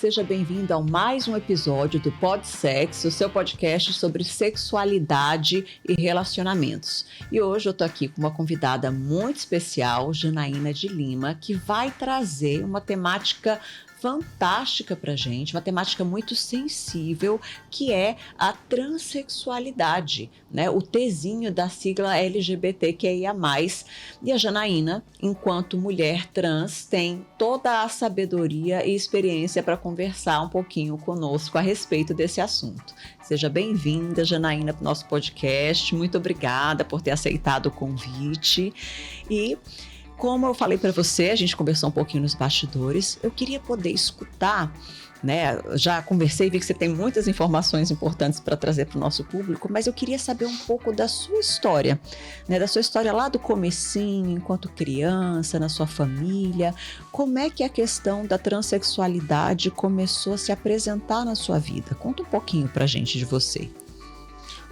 seja bem-vindo a mais um episódio do PodSex, o seu podcast sobre sexualidade e relacionamentos. E hoje eu tô aqui com uma convidada muito especial, Janaína de Lima, que vai trazer uma temática fantástica pra gente, uma temática muito sensível, que é a transexualidade, né? O Tzinho da sigla LGBTQIA+. E a Janaína, enquanto mulher trans, tem toda a sabedoria e experiência para conversar um pouquinho conosco a respeito desse assunto. Seja bem-vinda, Janaína, para o nosso podcast. Muito obrigada por ter aceitado o convite. E como eu falei para você, a gente conversou um pouquinho nos bastidores, eu queria poder escutar, né? Já conversei, vi que você tem muitas informações importantes para trazer para o nosso público, mas eu queria saber um pouco da sua história, né? Da sua história lá do comecinho, enquanto criança, na sua família. Como é que a questão da transexualidade começou a se apresentar na sua vida? Conta um pouquinho para a gente de você.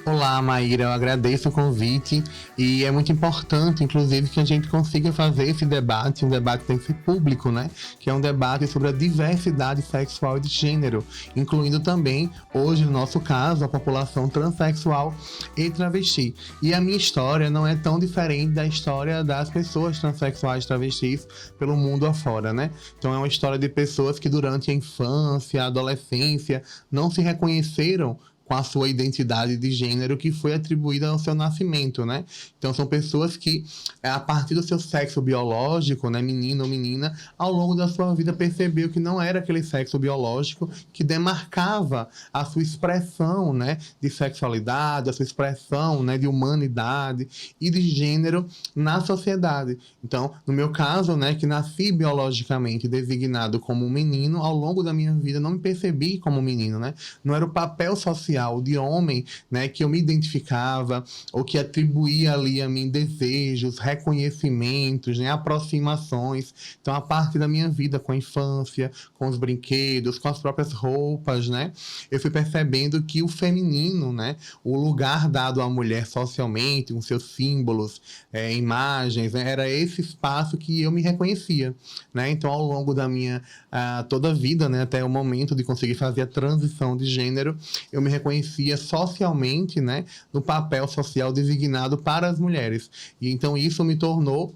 Olá, Maíra, eu agradeço o convite e é muito importante, inclusive, que a gente consiga fazer esse debate, um debate tem que ser público, né? Que é um debate sobre a diversidade sexual e de gênero, incluindo também, hoje, no nosso caso, a população transexual e travesti. E a minha história não é tão diferente da história das pessoas transexuais e travestis pelo mundo afora, né? Então é uma história de pessoas que durante a infância, a adolescência, não se reconheceram com a sua identidade de gênero que foi atribuída ao seu nascimento, né? Então são pessoas que, a partir do seu sexo biológico, né, menino ou menina, ao longo da sua vida percebeu que não era aquele sexo biológico que demarcava a sua expressão, né, de sexualidade, a sua expressão, né, de humanidade e de gênero na sociedade. Então, no meu caso, né, que nasci biologicamente designado como um menino, ao longo da minha vida não me percebi como um menino, né? Não era o papel social de homem, né, que eu me identificava ou que atribuía ali a mim desejos, reconhecimentos, né, aproximações. Então, a parte da minha vida com a infância, com os brinquedos, com as próprias roupas, né, eu fui percebendo que o feminino, né, o lugar dado à mulher socialmente, com seus símbolos, imagens, né, era esse espaço que eu me reconhecia, né. Então, ao longo da minha toda a vida, né, até o momento de conseguir fazer a transição de gênero, eu me reconhecia socialmente, né, no papel social designado para as mulheres. E então isso me tornou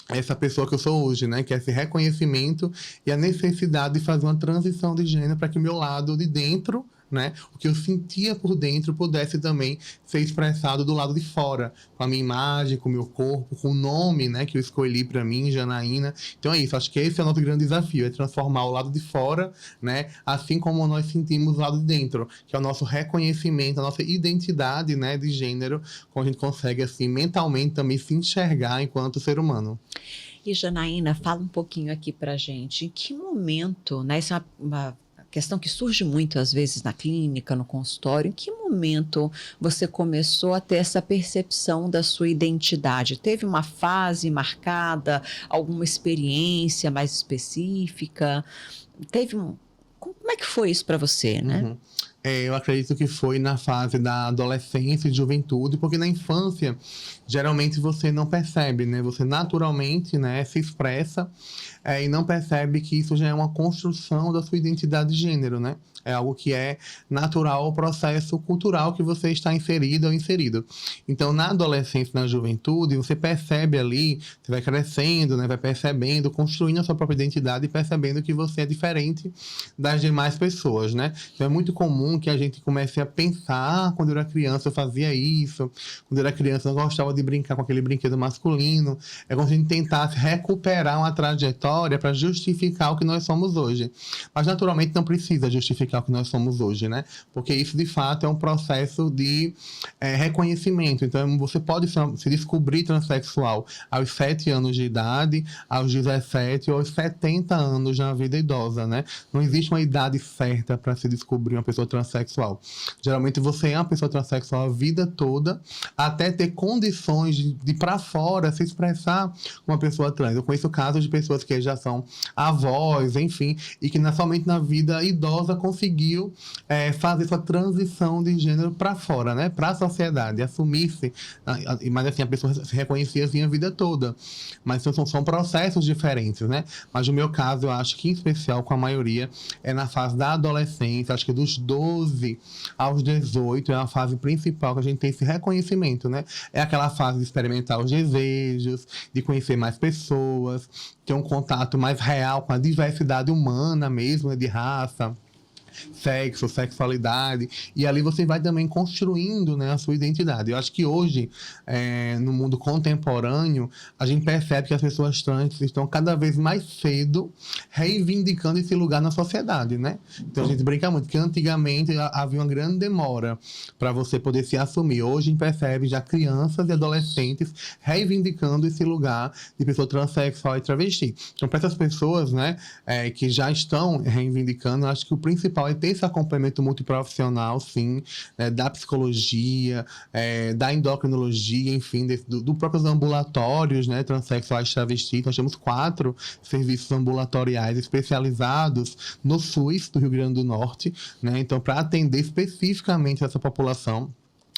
essa pessoa que eu sou hoje, né, que é esse reconhecimento e a necessidade de fazer uma transição de gênero para que o meu lado de dentro, né, o que eu sentia por dentro pudesse também ser expressado do lado de fora, com a minha imagem, com o meu corpo, com o nome, né, que eu escolhi para mim, Janaína. Então é isso, acho que esse é o nosso grande desafio, é transformar o lado de fora, né, assim como nós sentimos o lado de dentro, que é o nosso reconhecimento, a nossa identidade, né, de gênero, como a gente consegue, assim, mentalmente também se enxergar enquanto ser humano. E Janaína, fala um pouquinho aqui pra gente, em que momento, né, isso é uma questão que surge muito às vezes na clínica, no consultório, em que momento você começou a ter essa percepção da sua identidade? Teve uma fase marcada, alguma experiência mais específica? Como é que foi isso para você, né? Uhum. Eu acredito que foi na fase da adolescência e juventude, porque na infância, geralmente você não percebe, né? Você naturalmente, né, se expressa e não percebe que isso já é uma construção da sua identidade de gênero, né? É algo que é natural ao processo cultural que você está inserido ou inserido. Então, na adolescência e na juventude, você percebe ali, você vai crescendo, né, vai percebendo, construindo a sua própria identidade e percebendo que você é diferente das demais pessoas, né? Então, é muito comum que a gente comece a pensar, quando eu era criança eu fazia isso, quando eu era criança eu não gostava de brincar com aquele brinquedo masculino. É como se a gente tentasse recuperar uma trajetória para justificar o que nós somos hoje. Mas, naturalmente, não precisa justificar o que nós somos hoje, né? Porque isso, de fato, é um processo de reconhecimento. Então, você pode se descobrir transexual aos 7 anos de idade, aos 17 ou aos 70 anos na vida idosa, né? Não existe uma idade certa para se descobrir uma pessoa transexual. Geralmente, você é uma pessoa transexual a vida toda, até ter condições de para fora se expressar como uma pessoa trans. Eu conheço casos de pessoas que já são avós, enfim, e que somente na vida idosa conseguiu fazer essa transição de gênero para fora, né? Para a sociedade, assumir-se. Mas assim, a pessoa se reconhecia assim a vida toda. Mas são processos diferentes, né? Mas no meu caso, eu acho que em especial com a maioria é na fase da adolescência, acho que dos 12 aos 18 é a fase principal que a gente tem esse reconhecimento, né? É aquela fase de experimentar os desejos, de conhecer mais pessoas, ter um contato mais real com a diversidade humana mesmo, né? De raça, sexo, sexualidade, e ali você vai também construindo, né, a sua identidade. Eu acho que hoje, no mundo contemporâneo, a gente percebe que as pessoas trans estão cada vez mais cedo reivindicando esse lugar na sociedade, né? Então a gente brinca muito que antigamente havia uma grande demora para você poder se assumir. Hoje a gente percebe já crianças e adolescentes reivindicando esse lugar de pessoa transexual e travesti. Então, para essas pessoas, né, que já estão reivindicando, eu acho que o principal é ter esse acompanhamento multiprofissional, sim, né, da psicologia, da endocrinologia, enfim, do próprios ambulatórios, né, transexuais travestis. Nós temos 4 serviços ambulatoriais especializados no SUS do Rio Grande do Norte, né, então para atender especificamente essa população.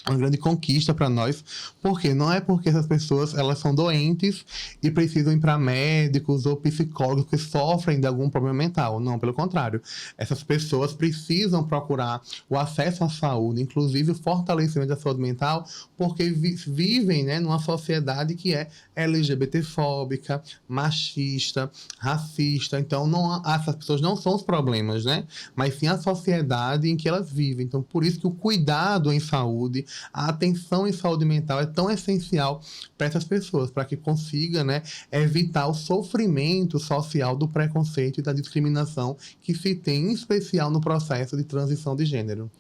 Uma grande conquista para nós, porque não é porque essas pessoas elas são doentes e precisam ir para médicos ou psicólogos que sofrem de algum problema mental. Não, pelo contrário. Essas pessoas precisam procurar o acesso à saúde, inclusive o fortalecimento da saúde mental, porque vivem, né, numa sociedade que é LGBTfóbica, machista, racista. Então, essas pessoas não são os problemas, né? Mas sim a sociedade em que elas vivem. Então, por isso que o cuidado em saúde, a atenção em saúde mental é tão essencial para essas pessoas, para que consiga, né, evitar o sofrimento social do preconceito e da discriminação que se tem, em especial no processo de transição de gênero.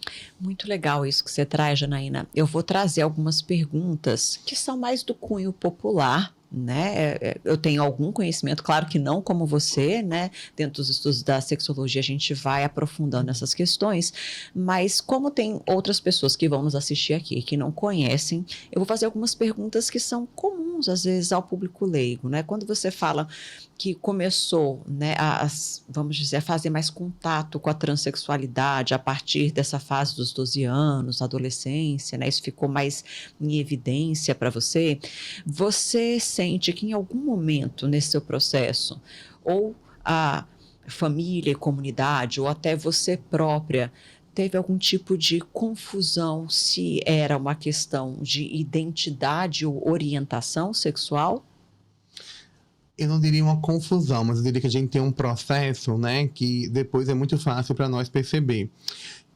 Muito legal isso que você traz, Janaína. Eu vou trazer algumas perguntas que são mais do cunho popular, né? Eu tenho algum conhecimento, claro que não como você, né? Dentro dos estudos da sexologia a gente vai aprofundando essas questões, mas como tem outras pessoas que vão nos assistir aqui que não conhecem, eu vou fazer algumas perguntas que são comuns às vezes ao público leigo, né? Quando você fala que começou, né, vamos dizer, a fazer mais contato com a transexualidade a partir dessa fase dos 12 anos, adolescência, né? Isso ficou mais em evidência para você. Você sente que em algum momento nesse seu processo, ou a família e comunidade, ou até você própria, teve algum tipo de confusão se era uma questão de identidade ou orientação sexual? Eu não diria uma confusão, mas eu diria que a gente tem um processo, né, que depois é muito fácil para nós perceber,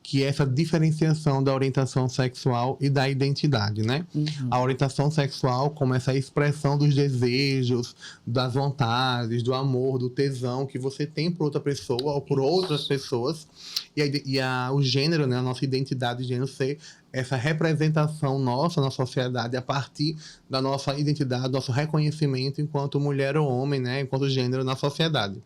que é essa diferenciação da orientação sexual e da identidade, né? Uhum. A orientação sexual como essa expressão dos desejos, das vontades, do amor, do tesão que você tem por outra pessoa ou por outras pessoas. O gênero, né, a nossa identidade de gênero ser essa representação nossa na sociedade a partir da nossa identidade, do nosso reconhecimento enquanto mulher ou homem, né, enquanto gênero na sociedade.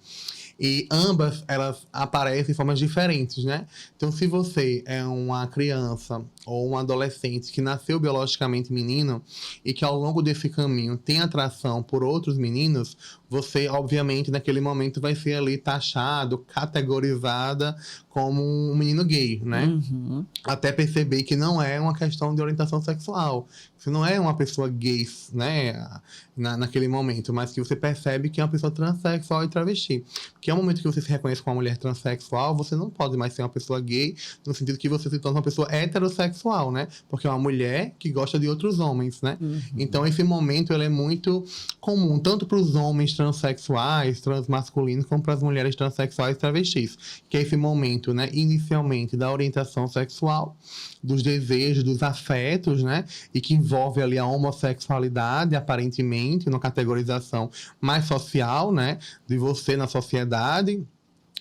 E ambas, elas aparecem de formas diferentes, né? Então, se você é uma criança ou um adolescente que nasceu biologicamente menino e que ao longo desse caminho tem atração por outros meninos, você, obviamente, naquele momento vai ser ali taxado, categorizada como um menino gay, né? Uhum. Até perceber que não é uma questão de orientação sexual. Você não é uma pessoa gay, né? Naquele momento, mas que você percebe que é uma pessoa transexual e travesti. Porque é o momento que você se reconhece como uma mulher transexual, você não pode mais ser uma pessoa gay, no sentido que você se torna uma pessoa heterossexual, né? Porque é uma mulher que gosta de outros homens, né? Uhum. Então, esse momento ele é muito comum, tanto para os homens transexuais, transmasculinos, como para as mulheres transexuais e travestis. Que é esse momento, né, inicialmente, da orientação sexual, dos desejos, dos afetos, né? E que envolve ali a homossexualidade, aparentemente, numa categorização mais social, né? De você na sociedade,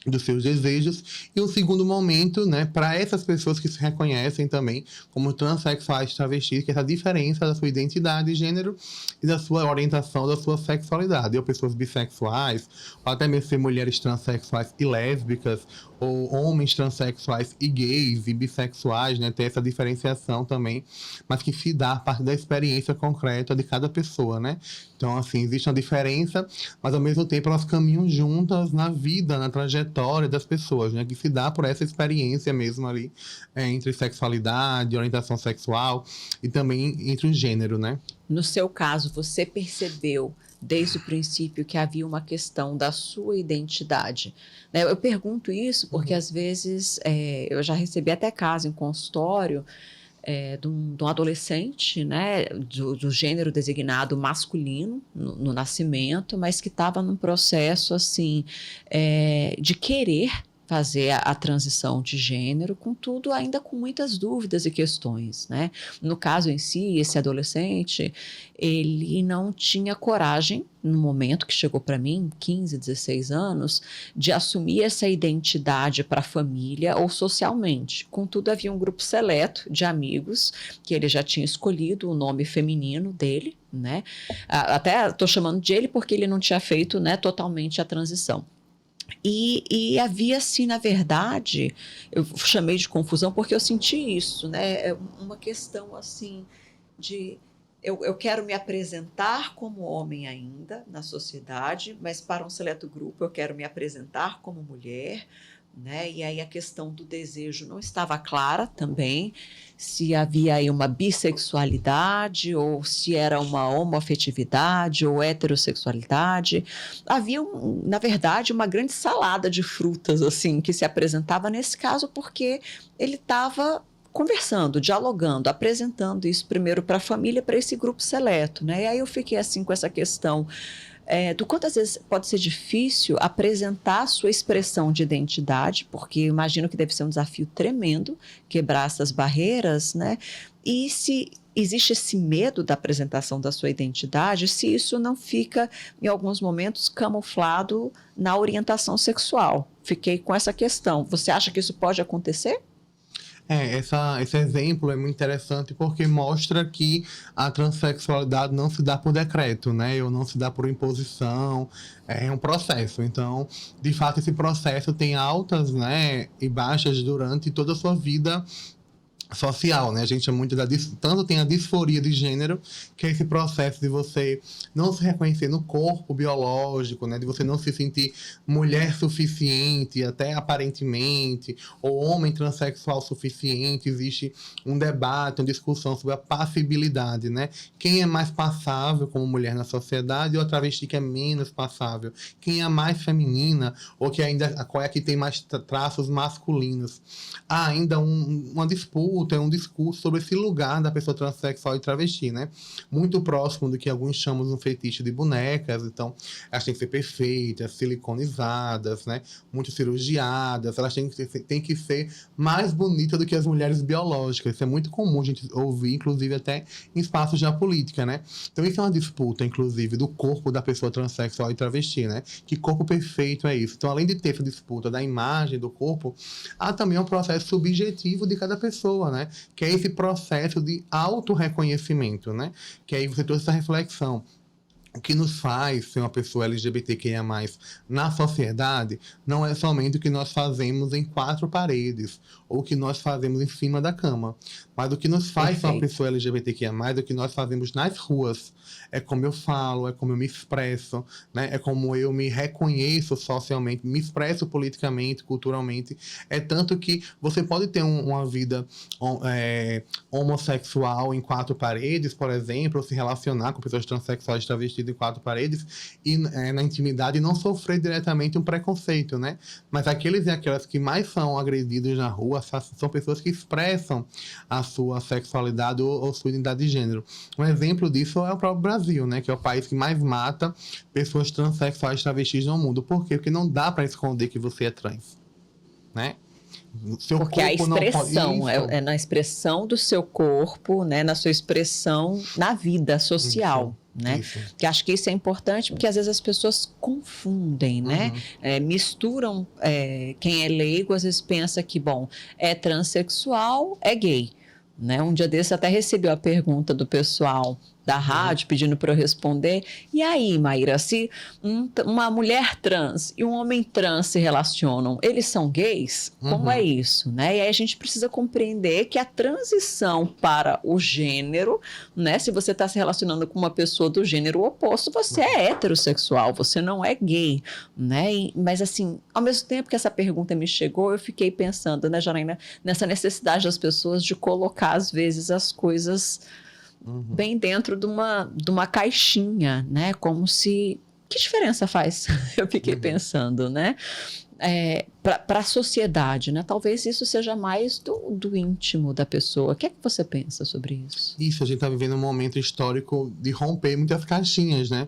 dos seus desejos. E um segundo momento, né, para essas pessoas que se reconhecem também como transexuais travestis, que é essa diferença da sua identidade de gênero e da sua orientação, da sua sexualidade. Ou pessoas bissexuais, ou até mesmo ser mulheres transexuais e lésbicas, ou homens transexuais e gays e bissexuais, né? Ter essa diferenciação também, mas que se dá a partir da experiência concreta de cada pessoa, né? Então, assim, existe uma diferença, mas ao mesmo tempo elas caminham juntas na vida, na trajetória das pessoas, né? Que se dá por essa experiência mesmo ali, entre sexualidade, orientação sexual e também entre o gênero, né? No seu caso, você percebeu desde o princípio que havia uma questão da sua identidade, né? Eu pergunto isso porque às vezes eu já recebi até caso em consultório de um adolescente, né, do gênero designado masculino no nascimento, mas que estava num processo assim de querer fazer a transição de gênero, contudo, ainda com muitas dúvidas e questões, né? No caso em si, esse adolescente, ele não tinha coragem, no momento que chegou para mim, 15, 16 anos, de assumir essa identidade para a família ou socialmente. Contudo, havia um grupo seleto de amigos que ele já tinha escolhido o nome feminino dele, né? Até estou chamando de ele porque ele não tinha feito, né, totalmente a transição. E havia, assim, na verdade, eu chamei de confusão porque eu senti isso, né? Uma questão, assim, de eu quero me apresentar como homem ainda na sociedade, mas para um seleto grupo eu quero me apresentar como mulher, né? E aí a questão do desejo não estava clara também, se havia aí uma bissexualidade ou se era uma homoafetividade ou heterossexualidade. Havia, na verdade, uma grande salada de frutas assim que se apresentava nesse caso porque ele estava conversando, dialogando, apresentando isso primeiro para a família, para esse grupo seleto, né? E aí eu fiquei assim com essa questão do quanto às vezes pode ser difícil apresentar a sua expressão de identidade, porque eu imagino que deve ser um desafio tremendo quebrar essas barreiras, né? E se existe esse medo da apresentação da sua identidade, se isso não fica, em alguns momentos, camuflado na orientação sexual. Fiquei com essa questão. Você acha que isso pode acontecer? Esse exemplo é muito interessante porque mostra que a transexualidade não se dá por decreto, né? Ou não se dá por imposição, é um processo. Então, de fato, esse processo tem altas, né, e baixas durante toda a sua vida social, né? A gente é muito tanto tem a disforia de gênero, que é esse processo de você não se reconhecer no corpo biológico, né? De você não se sentir mulher suficiente, até aparentemente, ou homem transexual suficiente. Existe um debate, uma discussão sobre a passibilidade, né? Quem é mais passável como mulher na sociedade ou a travesti que é menos passável? Quem é a mais feminina ou qual é a que tem mais traços masculinos? Há ainda uma disputa, é um discurso sobre esse lugar da pessoa transexual e travesti, né? Muito próximo do que alguns chamam de um fetiche de bonecas. Então, elas têm que ser perfeitas, siliconizadas, né? Muito cirurgiadas, elas têm que ser mais bonitas do que as mulheres biológicas. Isso é muito comum a gente ouvir, inclusive até em espaços da política, né? Então, isso é uma disputa, inclusive, do corpo da pessoa transexual e travesti, né? Que corpo perfeito é isso? Então, além de ter essa disputa da imagem do corpo, há também um processo subjetivo de cada pessoa, né? Que é esse processo de autorreconhecimento, né? Que aí você trouxe essa reflexão. O que nos faz ser uma pessoa LGBTQIA+, na sociedade, não é somente o que nós fazemos em 4 paredes, ou o que nós fazemos em cima da cama, mas o que nos faz ser uma pessoa LGBTQIA+, é o que nós fazemos nas ruas. É como eu falo, é como eu me expresso, né? É como eu me reconheço socialmente, me expresso politicamente, culturalmente. É tanto que você pode ter uma vida homossexual em 4 paredes, por exemplo, ou se relacionar com pessoas transexuais travestidas em 4 paredes e na intimidade não sofrer diretamente um preconceito, né? Mas aqueles e aquelas que mais são agredidos na rua são pessoas que expressam a sua sexualidade ou sua identidade de gênero. Um exemplo disso é o próprio Brasil, né? Que é o país que mais mata pessoas transexuais travestis no mundo. Por quê? Porque não dá para esconder que você é trans, né? Porque a expressão é na expressão do seu corpo, né? Na sua expressão na vida social. Isso, né? Isso. Que acho que isso é importante porque às vezes as pessoas confundem, né? Misturam, quem é leigo às vezes pensa que, bom, é transexual, é gay, né? Um dia desse até recebi a pergunta do pessoal da rádio pedindo para eu responder. E aí, Maíra, se uma mulher trans e um homem trans se relacionam, eles são gays? Como é isso, né? E aí a gente precisa compreender que a transição para o gênero, né? Se você está se relacionando com uma pessoa do gênero oposto, você é heterossexual, você não é gay, né? Mas assim, ao mesmo tempo que essa pergunta me chegou, eu fiquei pensando, né, Janaína, nessa necessidade das pessoas de colocar, às vezes, as coisas bem dentro de uma caixinha, né? Como se... Que diferença faz? Eu fiquei pensando, né? Para a sociedade, né? Talvez isso seja mais do íntimo da pessoa. O que é que você pensa sobre isso? Isso, a gente está vivendo um momento histórico de romper muitas caixinhas, né?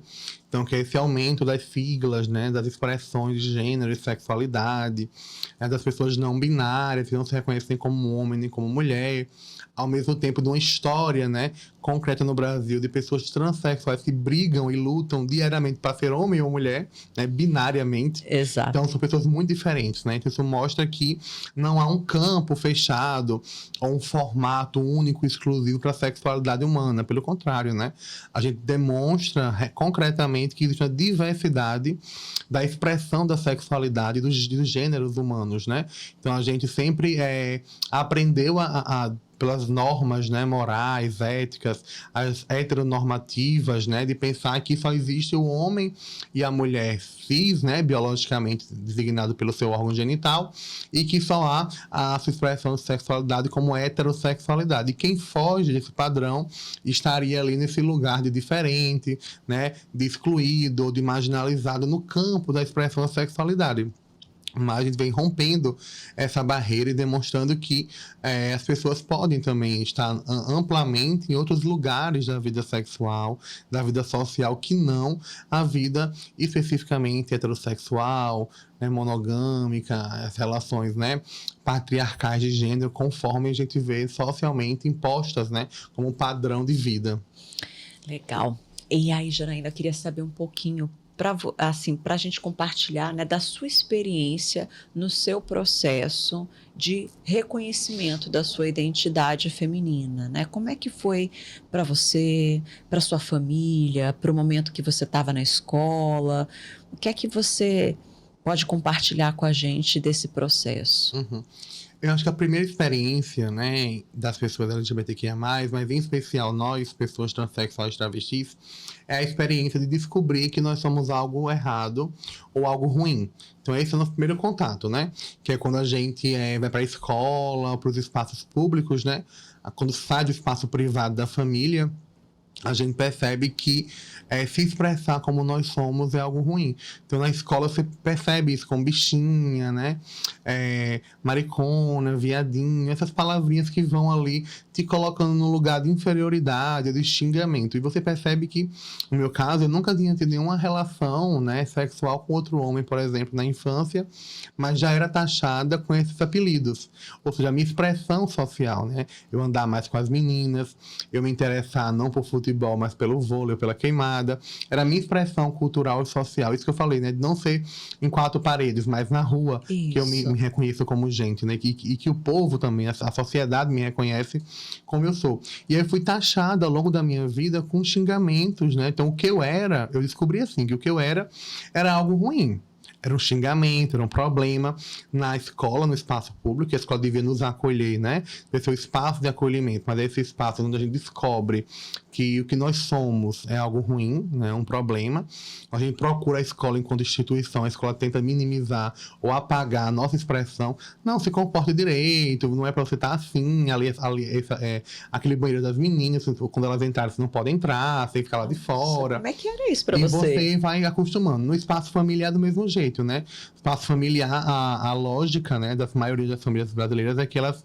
Então, que é esse aumento das siglas, né? Das expressões de gênero e sexualidade, das pessoas não binárias, que não se reconhecem como homem nem como mulher, ao mesmo tempo de uma história, né, concreta no Brasil de pessoas transexuais que brigam e lutam diariamente para ser homem ou mulher, né, binariamente. Exato. Então são pessoas muito diferentes, né? Então isso mostra que não há um campo fechado ou um formato único, exclusivo para a sexualidade humana. Pelo contrário, né? A gente demonstra concretamente que existe uma diversidade da expressão da sexualidade dos gêneros humanos, né? Então a gente sempre aprendeu pelas normas, né, morais, éticas, as heteronormativas, né, de pensar que só existe o homem e a mulher cis, né, biologicamente designado pelo seu órgão genital, e que só há a sua expressão de sexualidade como heterossexualidade. E quem foge desse padrão estaria ali nesse lugar de diferente, né, de excluído ou de marginalizado no campo da expressão da sexualidade. Mas a gente vem rompendo essa barreira e demonstrando que as pessoas podem também estar amplamente em outros lugares da vida sexual, da vida social, que não a vida especificamente heterossexual, né, monogâmica, as relações, né, patriarcais de gênero, conforme a gente vê socialmente impostas, né, como padrão de vida. Legal. E aí, Janaína, eu queria saber um pouquinho para a gente compartilhar, né, da sua experiência no seu processo de reconhecimento da sua identidade feminina, né? Como é que foi para você, para sua família, para o momento que você estava na escola? O que é que você pode compartilhar com a gente desse processo? Eu acho que a primeira experiência, né, das pessoas LGBTQIA+, mas em especial nós, pessoas transexuais travestis, é a experiência de descobrir que nós somos algo errado ou algo ruim. Então esse é o nosso primeiro contato, né? Que é quando a gente vai para a escola, para os espaços públicos, né? Quando sai do espaço privado da família, a gente percebe que se expressar como nós somos é algo ruim. Então, na escola, você percebe isso com bichinha, né? Maricona, viadinho, essas palavrinhas que vão ali te colocando no lugar de inferioridade, de xingamento. E você percebe que, no meu caso, eu nunca tinha tido nenhuma relação, né, sexual com outro homem, por exemplo, na infância, mas já era taxada com esses apelidos. Ou seja, a minha expressão social, né? Eu andar mais com as meninas, eu me interessar não por futebol, mas pelo vôlei, pela queimada. Era a minha expressão cultural e social. Isso que eu falei, né? De não ser em quatro paredes, mas na rua, Isso. que eu me reconheço como gente, né? E que o povo também, a sociedade me reconhece como eu sou. E aí eu fui taxada ao longo da minha vida com xingamentos, né? Então o que eu era, eu descobri assim, que o que eu era algo ruim. Era um xingamento, era um problema na escola, no espaço público, que a escola devia nos acolher, né? Esse é o espaço de acolhimento, mas é esse espaço onde a gente descobre que o que nós somos é algo ruim, né? Um problema. A gente procura a escola enquanto instituição, a escola tenta minimizar ou apagar a nossa expressão. Não, se comporte direito, não é para você estar assim, aquele banheiro das meninas, quando elas entrarem, você não pode entrar, você tem que ficar lá de fora. Como é que era isso para você? você? E você vai acostumando. No espaço familiar, do mesmo jeito, né? Espaço familiar, a lógica, né, das maioria das famílias brasileiras é que elas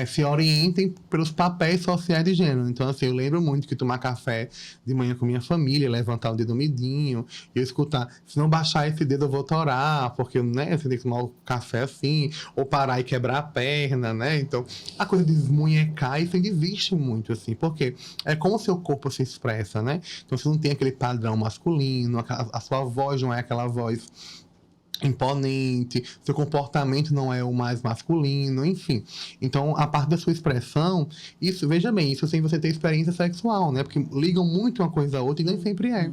se orientem pelos papéis sociais de gênero. Então, assim, eu lembro muito que tomar café de manhã com minha família, levantar o dedo midinho, e eu escutar, se não baixar esse dedo eu vou torar, porque, né, você tem que tomar o café assim, ou parar e quebrar a perna, né? Então, a coisa de desmunhecar, isso ainda existe muito, assim, porque é como o seu corpo se expressa, né? Então, você não tem aquele padrão masculino, a sua voz não é aquela voz imponente, seu comportamento não é o mais masculino, enfim. Então, a parte da sua expressão, isso, veja bem, isso sem você ter experiência sexual, né? Porque ligam muito uma coisa a outra e nem sempre é.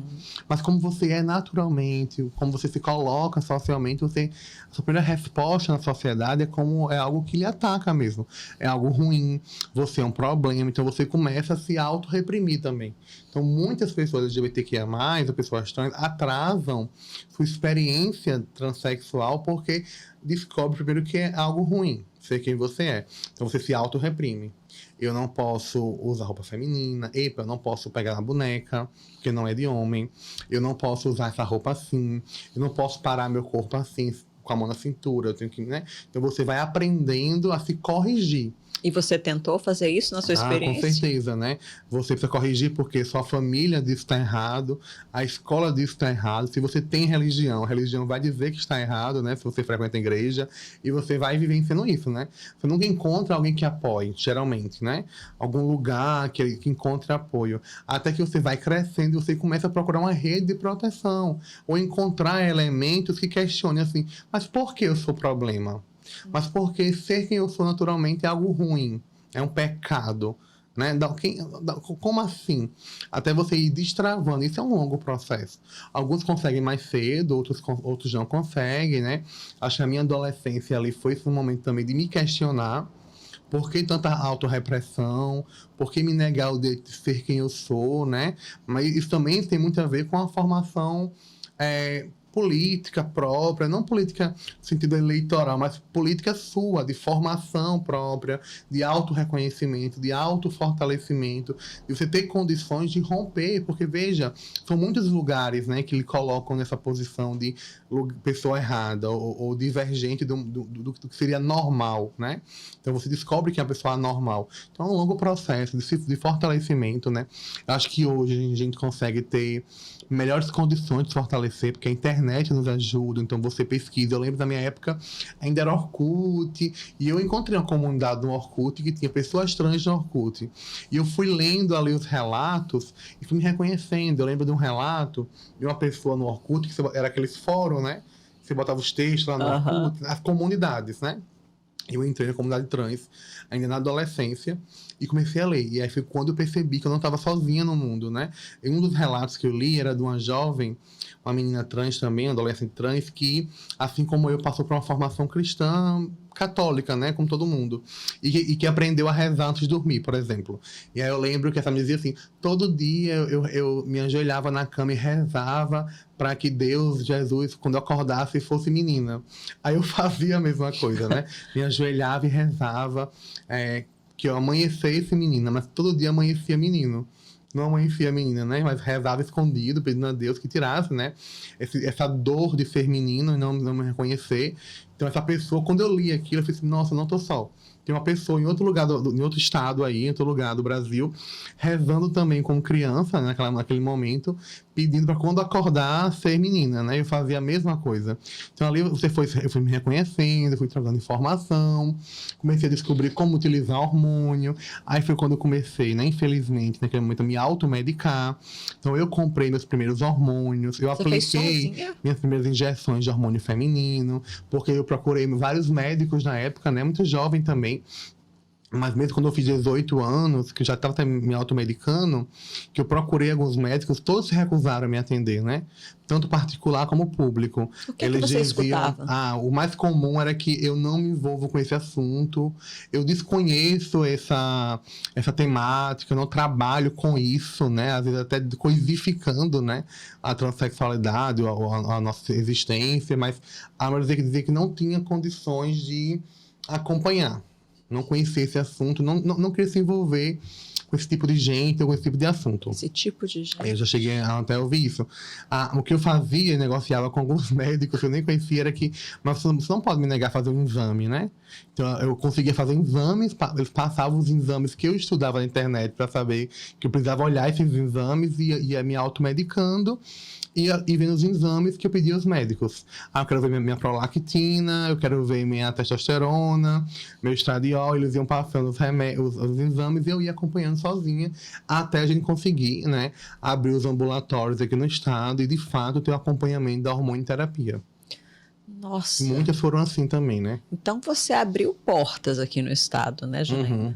Mas como você é naturalmente, como você se coloca socialmente, a sua primeira resposta na sociedade é algo que lhe ataca mesmo. É algo ruim, você é um problema, então você começa a se auto-reprimir também. Então, muitas pessoas LGBTQIA+, ou pessoas trans, atrasam sua experiência transexual porque descobre primeiro que é algo ruim, ser quem você é. Então, você se auto-reprime. Eu não posso usar roupa feminina, eu não posso pegar na boneca, porque não é de homem. Eu não posso usar essa roupa assim. Eu não posso parar meu corpo assim, com a mão na cintura. Eu tenho que, né? Então, você vai aprendendo a se corrigir. E você tentou fazer isso na sua experiência? Com certeza, né? Você precisa corrigir porque sua família diz que está errado, a escola diz que está errado. Se você tem religião, a religião vai dizer que está errado, né? Se você frequenta a igreja, e você vai vivenciando isso, né? Você nunca encontra alguém que apoie, geralmente, né? Algum lugar que encontre apoio. Até que você vai crescendo e você começa a procurar uma rede de proteção, ou encontrar elementos que questionem assim, mas por que eu sou problema? Mas porque ser quem eu sou naturalmente é algo ruim, é um pecado, né? Como assim? Até você ir destravando, isso é um longo processo. Alguns conseguem mais cedo, outros não conseguem, né? Acho que a minha adolescência ali foi esse momento também de me questionar. Por que tanta autorrepressão? Por que me negar o direito de ser quem eu sou, né? Mas isso também tem muito a ver com a formação política própria, não política no sentido eleitoral, mas política sua, de formação própria, de auto-reconhecimento, de auto-fortalecimento, de você ter condições de romper, porque veja, são muitos lugares, né, que lhe colocam nessa posição de pessoa errada ou divergente do que seria normal, né? Então você descobre que é uma pessoa anormal. Então é um longo processo de fortalecimento, né? Eu acho que hoje a gente consegue ter melhores condições de fortalecer, porque a internet nos ajuda, então você pesquisa. Eu lembro da minha época, ainda era Orkut, e eu encontrei uma comunidade no Orkut que tinha pessoas trans no Orkut. E eu fui lendo ali os relatos e fui me reconhecendo. Eu lembro de um relato de uma pessoa no Orkut, que era aqueles fóruns, né? Você botava os textos lá no Orkut, as comunidades, né? Eu entrei na comunidade trans, ainda na adolescência, e comecei a ler. E aí foi quando eu percebi que eu não estava sozinha no mundo, né? E um dos relatos que eu li era de uma jovem, uma menina trans também, uma adolescente trans, que, assim como eu, passou por uma formação cristã católica, né? Como todo mundo. E que aprendeu a rezar antes de dormir, por exemplo. E aí eu lembro que essa me dizia assim, todo dia eu me ajoelhava na cama e rezava para que Deus, Jesus, quando eu acordasse, fosse menina. Aí eu fazia a mesma coisa, né? Me ajoelhava e rezava que eu amanhecesse menina, mas todo dia amanhecia menino. Não amanhecia menina, né? Mas rezava escondido, pedindo a Deus que tirasse, né? Essa dor de ser menino e não me reconhecer. Então essa pessoa, quando eu li aquilo, eu falei assim, nossa, eu não tô só. Tem uma pessoa em outro lugar, em outro estado aí, em outro lugar do Brasil, rezando também como criança, né, naquele momento, pedindo para quando acordar ser menina, né? Eu fazia a mesma coisa. Então ali eu fui me reconhecendo, fui trocando informação, comecei a descobrir como utilizar hormônio. Aí foi quando eu comecei, né, infelizmente, naquele momento, a me automedicar. Então eu comprei meus primeiros hormônios, eu apliquei minhas primeiras injeções de hormônio feminino, porque eu procurei vários médicos na época, né, muito jovem também. Mas mesmo quando eu fiz 18 anos, que eu já estava me automedicando, que eu procurei alguns médicos, todos se recusaram a me atender, né? Tanto particular como público. O que você escutava? O mais comum era que eu não me envolvo com esse assunto, eu desconheço essa temática, eu não trabalho com isso, né? Às vezes até coisificando, né? A transexualidade, a nossa existência, mas a maioria dizia que não tinha condições de acompanhar. Não conhecia esse assunto, não queria se envolver com esse tipo de gente ou com esse tipo de assunto. Esse tipo de gente. Eu já cheguei a até ouvir isso. O que eu fazia, negociava com alguns médicos que eu nem conhecia, era que mas você não pode me negar a fazer um exame, né? Então eu conseguia fazer exames, eles passavam os exames que eu estudava na internet para saber que eu precisava olhar esses exames e ia me automedicando. E vendo os exames que eu pedi aos médicos. Eu quero ver minha prolactina, eu quero ver minha testosterona, meu estradiol. Eles iam passando os exames e eu ia acompanhando sozinha até a gente conseguir, né, abrir os ambulatórios aqui no estado e, de fato, ter o acompanhamento da hormonioterapia. Nossa. Muitas foram assim também, né? Então você abriu portas aqui no estado, né, Janaína? Uhum.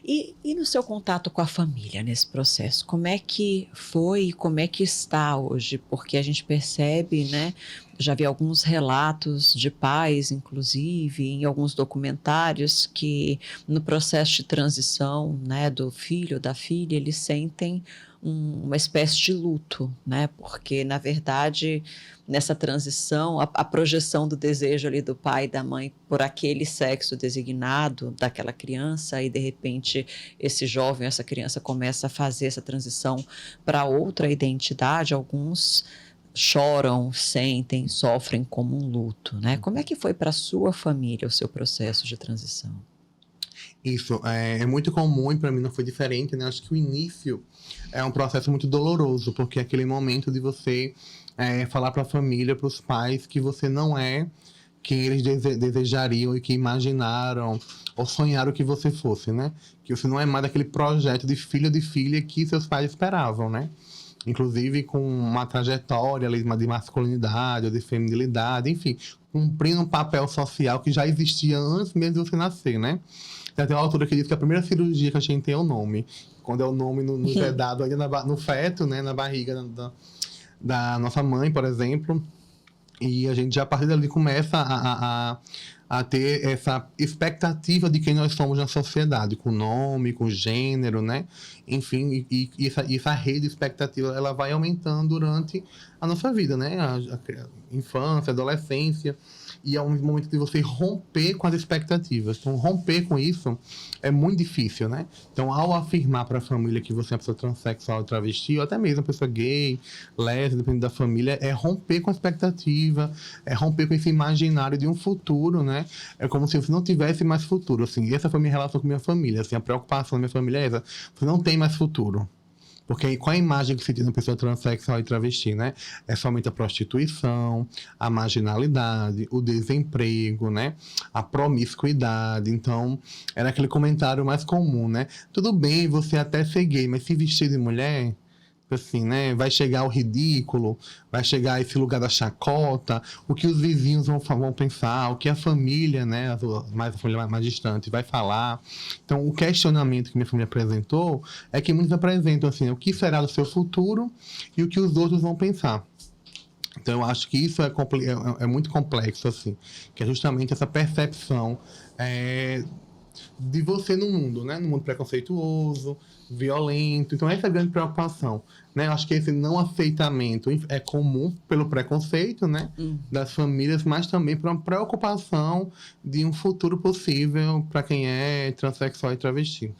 E no seu contato com a família nesse processo, como é que foi e como é que está hoje? Porque a gente percebe, né? Já vi alguns relatos de pais, inclusive, em alguns documentários, que no processo de transição, né, do filho ou da filha, eles sentem uma espécie de luto, né? Porque, na verdade, nessa transição, a projeção do desejo ali do pai e da mãe por aquele sexo designado daquela criança, e de repente esse jovem, essa criança começa a fazer essa transição para outra identidade, alguns choram, sentem, sofrem como um luto, né? Como é que foi para a sua família o seu processo de transição? Isso é muito comum e para mim não foi diferente, né? Acho que o início é um processo muito doloroso, porque é aquele momento de você falar para a família, para os pais, que você não é quem eles desejariam e que imaginaram ou sonharam que você fosse, né? Que você não é mais aquele projeto de filho ou de filha que seus pais esperavam, né? Inclusive com uma trajetória ali de masculinidade ou de feminilidade, enfim, cumprindo um papel social que já existia antes mesmo de você nascer, né? Já tem uma autora que diz que a primeira cirurgia que a gente tem é o nome. Quando é o nome nos é dado ainda no feto, né? Na barriga da nossa mãe, por exemplo. E a gente já a partir dali começa a ter essa expectativa de quem nós somos na sociedade, com nome, com gênero, né? Enfim, e essa rede de expectativa, ela vai aumentando durante a nossa vida, né? A infância, a adolescência. E é um momento de você romper com as expectativas. Então, romper com isso é muito difícil, né? Então, ao afirmar para a família que você é uma pessoa transexual, travesti, ou até mesmo uma pessoa gay, lésbica, dependendo da família, é romper com a expectativa, é romper com esse imaginário de um futuro, né? É como se você não tivesse mais futuro, assim. E essa foi a minha relação com a minha família, assim. A preocupação da minha família é essa. Você não tem mais futuro. Porque qual a imagem que se tem de uma pessoa transexual e travesti, né? É somente a prostituição, a marginalidade, o desemprego, né? A promiscuidade. Então, era aquele comentário mais comum, né? Tudo bem você até ser gay, mas se vestir de mulher, assim, né? Vai chegar ao ridículo, vai chegar a esse lugar da chacota, o que os vizinhos vão pensar, o que a família, né? A família mais distante vai falar. Então, o questionamento que minha família apresentou é que muitos apresentam, assim, o que será do seu futuro e o que os outros vão pensar. Então, eu acho que isso é muito complexo, assim, que é justamente essa percepção de você no mundo, né? No mundo preconceituoso, violento. Então, essa é a grande preocupação, né? Eu acho que esse não aceitamento é comum pelo preconceito, né? Das famílias, mas também por uma preocupação de um futuro possível para quem é transexual e travesti.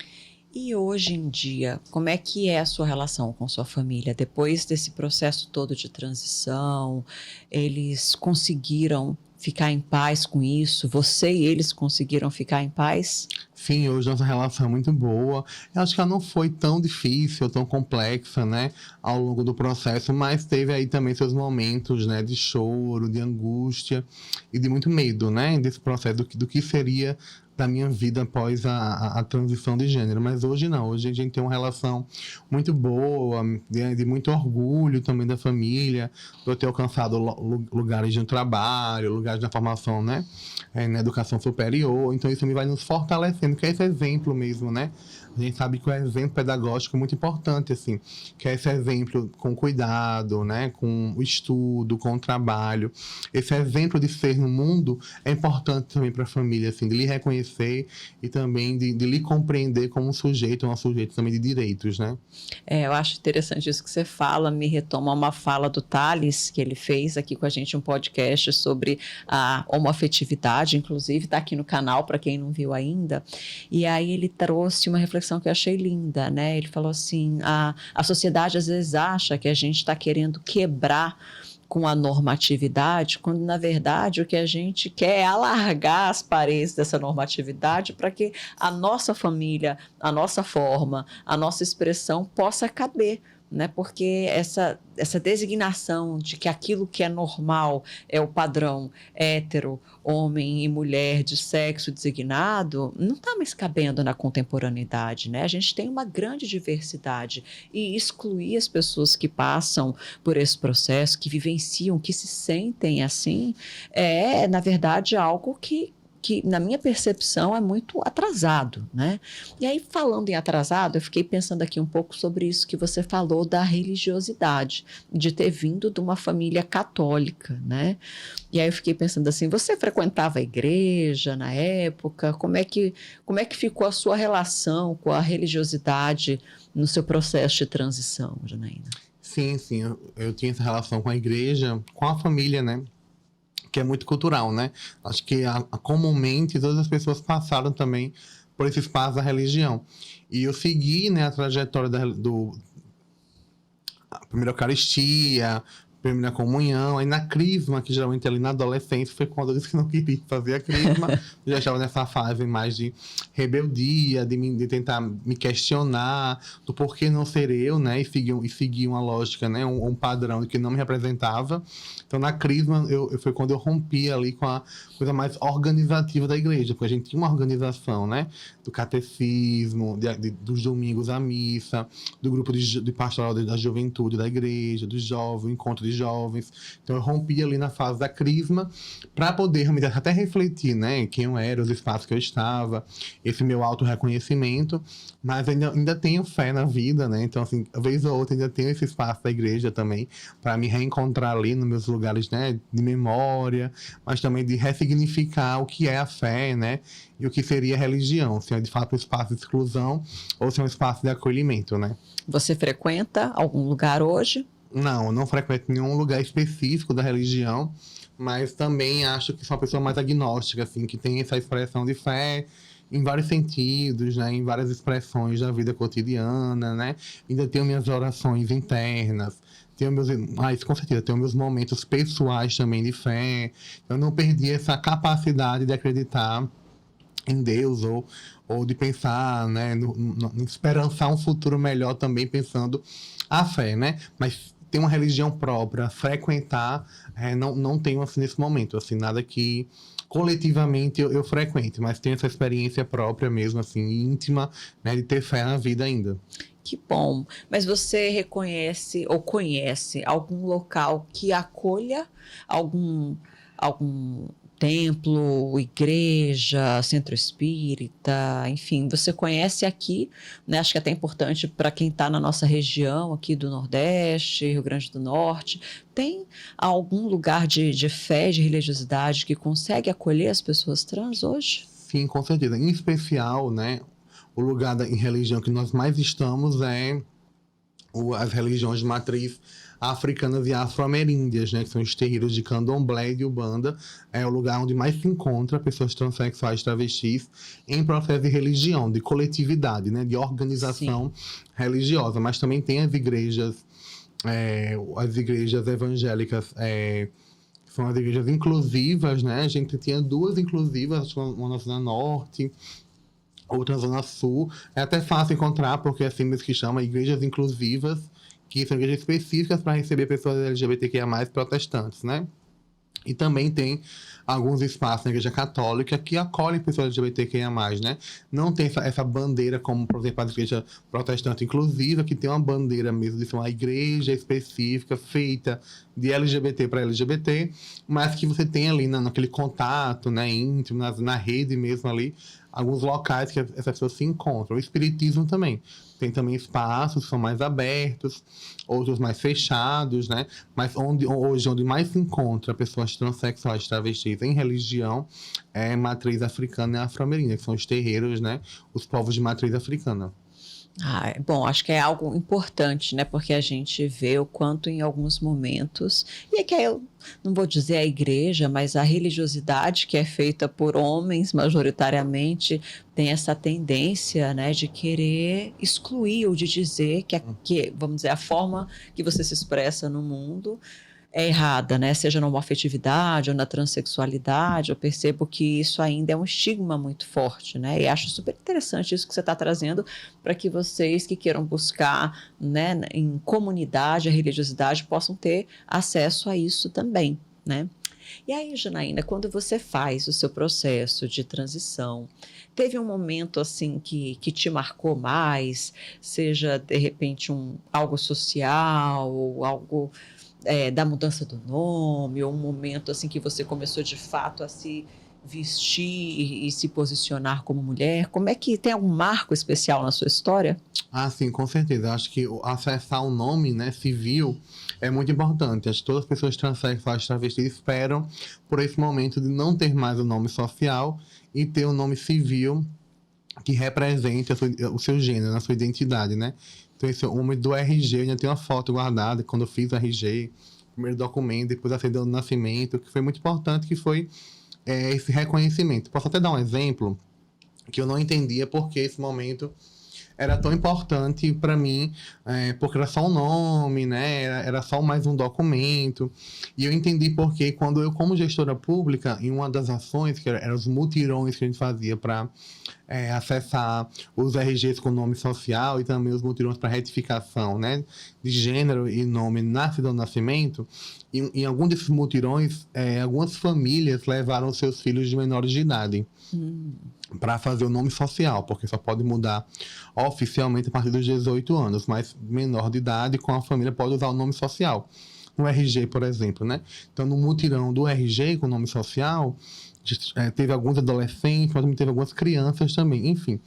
E hoje em dia, como é que é a sua relação com sua família? Depois desse processo todo de transição, eles conseguiram ficar em paz com isso? Você e eles conseguiram ficar em paz? Sim, hoje nossa relação é muito boa. Eu acho que ela não foi tão difícil, tão complexa, né, ao longo do processo, mas teve aí também seus momentos, né, de choro, de angústia e de muito medo, né, desse processo do que seria da minha vida após a transição de gênero. Mas hoje não, hoje a gente tem uma relação muito boa, de muito orgulho também da família, de eu ter alcançado lugares de um trabalho, lugares da formação, né, na educação superior. Então isso também vai nos fortalecendo, que é esse exemplo mesmo, né? A gente sabe que o exemplo pedagógico é muito importante, assim, que é esse exemplo com cuidado, né? Com o estudo, com o trabalho. Esse exemplo de ser no mundo é importante também para a família, assim, de lhe reconhecer e também de lhe compreender como um sujeito também de direitos, né? Eu acho interessante isso que você fala, me retoma uma fala do Thales, que ele fez aqui com a gente um podcast sobre a homoafetividade, inclusive está aqui no canal para quem não viu ainda, e aí ele trouxe uma reflexão que eu achei linda, né? Ele falou assim, a sociedade às vezes acha que a gente está querendo quebrar com a normatividade, quando na verdade o que a gente quer é alargar as paredes dessa normatividade para que a nossa família, a nossa forma, a nossa expressão possa caber, né? Porque essa designação de que aquilo que é normal é o padrão hétero, homem e mulher de sexo designado, não está mais cabendo na contemporaneidade, né? A gente tem uma grande diversidade e excluir as pessoas que passam por esse processo, que vivenciam, que se sentem assim, na verdade, algo que na minha percepção, é muito atrasado, né? E aí, falando em atrasado, eu fiquei pensando aqui um pouco sobre isso que você falou da religiosidade, de ter vindo de uma família católica, né? E aí eu fiquei pensando assim, você frequentava a igreja na época? Como é que ficou a sua relação com a religiosidade no seu processo de transição, Janaína? Sim, eu tinha essa relação com a igreja, com a família, né? Que é muito cultural, né? Acho que comumente todas as pessoas passaram também por esse espaço da religião. E eu segui, né, a trajetória a primeira Eucaristia, primeira comunhão, aí na crisma, que geralmente ali na adolescência, foi quando eu disse que não queria fazer a crisma. Eu já estava nessa fase mais de rebeldia, de tentar me questionar do porquê não ser eu, né? E seguir uma lógica, né? Um padrão que não me representava. Então, na crisma, foi quando eu rompi ali com a coisa mais organizativa da igreja, porque a gente tinha uma organização, né? Do catecismo, dos domingos à missa, do grupo de pastoral da juventude da igreja, dos jovens, encontro de jovens. Então eu rompi ali na fase da crisma para poder até refletir, né, quem eu era, os espaços que eu estava, esse meu auto-reconhecimento, mas ainda tenho fé na vida, né? Então, assim, vez ou outra ainda tenho esse espaço da igreja também para me reencontrar ali nos meus lugares, né, de memória, mas também de ressignificar o que é a fé, né? E o que seria a religião, se é de fato um espaço de exclusão ou se é um espaço de acolhimento, né? Você frequenta algum lugar hoje? Não frequento nenhum lugar específico da religião, mas também acho que sou uma pessoa mais agnóstica, assim, que tem essa expressão de fé em vários sentidos, né, em várias expressões da vida cotidiana, né? Ainda tenho minhas orações internas, isso com certeza, tenho meus momentos pessoais também de fé. Eu não perdi essa capacidade de acreditar em Deus ou de pensar, né, em esperançar um futuro melhor também pensando a fé, né? Mas ter uma religião própria, frequentar, não tenho assim nesse momento, assim, nada que coletivamente eu frequente, mas tenho essa experiência própria mesmo, assim, íntima, né, de ter fé na vida ainda. Que bom. Mas você reconhece ou conhece algum local que acolha algum templo, igreja, centro espírita, enfim, você conhece aqui, né? Acho que é até importante para quem está na nossa região aqui do Nordeste, Rio Grande do Norte, tem algum lugar de fé, de religiosidade que consegue acolher as pessoas trans hoje? Sim, com certeza. Em especial, né, o lugar em religião que nós mais estamos é as religiões de matriz africanas e afro-ameríndias, né, que são os terreiros de candomblé e de umbanda. É o lugar onde mais se encontra pessoas transexuais, travestis, em processo de religião, de coletividade, né, de organização religiosa. Mas também tem as igrejas evangélicas, são as igrejas inclusivas, né? A gente tinha duas inclusivas, uma na Zona Norte, outra na Zona Sul. É até fácil encontrar, porque é assim mesmo que chama, igrejas inclusivas, que são igrejas específicas para receber pessoas LGBTQIA+, protestantes, né? E também tem alguns espaços na Igreja Católica que acolhem pessoas LGBTQIA+, né? Não tem essa bandeira como, por exemplo, a Igreja Protestante Inclusiva, que tem uma bandeira mesmo de ser uma igreja específica feita de LGBT para LGBT, mas que você tem ali naquele contato, né, íntimo, na rede mesmo ali, alguns locais que essas pessoas se encontram. O espiritismo também. Tem também espaços que são mais abertos, outros mais fechados, né? Mas onde mais se encontra pessoas transexuais, travestis em religião é matriz africana e afro-ameríndia, que são os terreiros, né? Os povos de matriz africana. Bom, acho que é algo importante, né? Porque a gente vê o quanto em alguns momentos, e é que eu não vou dizer a igreja, mas a religiosidade que é feita por homens majoritariamente tem essa tendência, né, de querer excluir ou de dizer que vamos dizer, a forma que você se expressa no mundo é errada, né? Seja na homoafetividade ou na transexualidade, eu percebo que isso ainda é um estigma muito forte, né? E acho super interessante isso que você está trazendo para que vocês que queiram buscar, né, em comunidade, a religiosidade, possam ter acesso a isso também, né? E aí, Janaína, quando você faz o seu processo de transição, teve um momento assim que te marcou mais, seja de repente algo social, ou algo da mudança do nome, ou um momento assim que você começou de fato a se vestir e se posicionar como mulher? Como é que tem algum marco especial na sua história? Ah, sim, com certeza. Acho que acessar o nome, né, civil é muito importante. Acho que todas as pessoas transexuais, travestis esperam por esse momento de não ter mais o nome social e ter o nome civil que represente o seu gênero, a sua identidade, né? Então, esse é o nome do RG, eu ainda tenho uma foto guardada quando eu fiz o RG, primeiro documento, depois a certidão de nascimento, que foi muito importante, que foi esse reconhecimento. Posso até dar um exemplo que eu não entendia porque esse momento era tão importante para mim, porque era só um nome, né? Era só mais um documento. E eu entendi porque quando eu, como gestora pública, em uma das ações, que eram os mutirões que a gente fazia para acessar os RGs com nome social e também os mutirões para retificação, né, de gênero e nome na certidão de nascimento, em algum desses mutirões, algumas famílias levaram seus filhos de menores de idade para fazer o nome social, porque só pode mudar oficialmente a partir dos 18 anos, mas menor de idade com a família pode usar o nome social. No RG, por exemplo, né? Então, no mutirão do RG com nome social, teve alguns adolescentes, mas também teve algumas crianças também, enfim.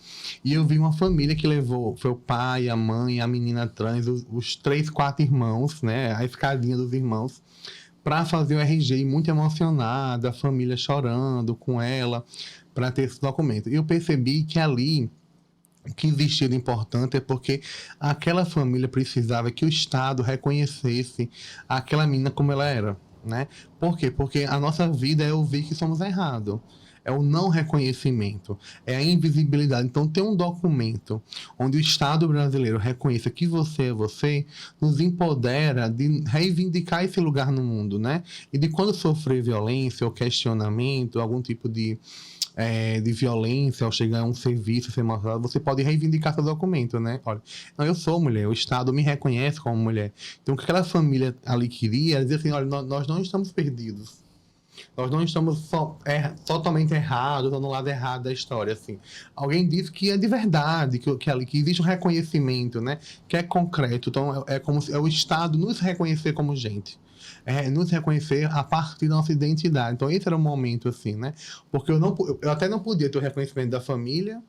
E eu vi uma família que levou, foi o pai, a mãe, a menina trans, os 3, 4 irmãos, né? A escadinha dos irmãos, para fazer o RG, e muito emocionada, a família chorando com ela, para ter esse documento. E eu percebi que ali, o que existia de importante é porque aquela família precisava que o Estado reconhecesse aquela menina como ela era, né? Por quê? Porque a nossa vida é ouvir que somos errados. É o não reconhecimento, é a invisibilidade. Então, ter um documento onde o Estado brasileiro reconheça que você é você, nos empodera de reivindicar esse lugar no mundo, né? E de quando sofrer violência ou questionamento, algum tipo de violência ao chegar a um serviço, ser maltratado, você pode reivindicar seu documento, né? Olha, não, eu sou mulher, o Estado me reconhece como mulher. Então, o que aquela família ali queria era dizer assim, olha, nós não estamos perdidos. Nós não estamos totalmente errados ou no lado errado da história, assim. Alguém disse que é de verdade, que existe um reconhecimento, né? Que é concreto. Então, é como se é o Estado nos reconhecer como gente. Nos reconhecer a partir da nossa identidade. Então, esse era o momento, assim, né? Porque eu até não podia ter o reconhecimento da família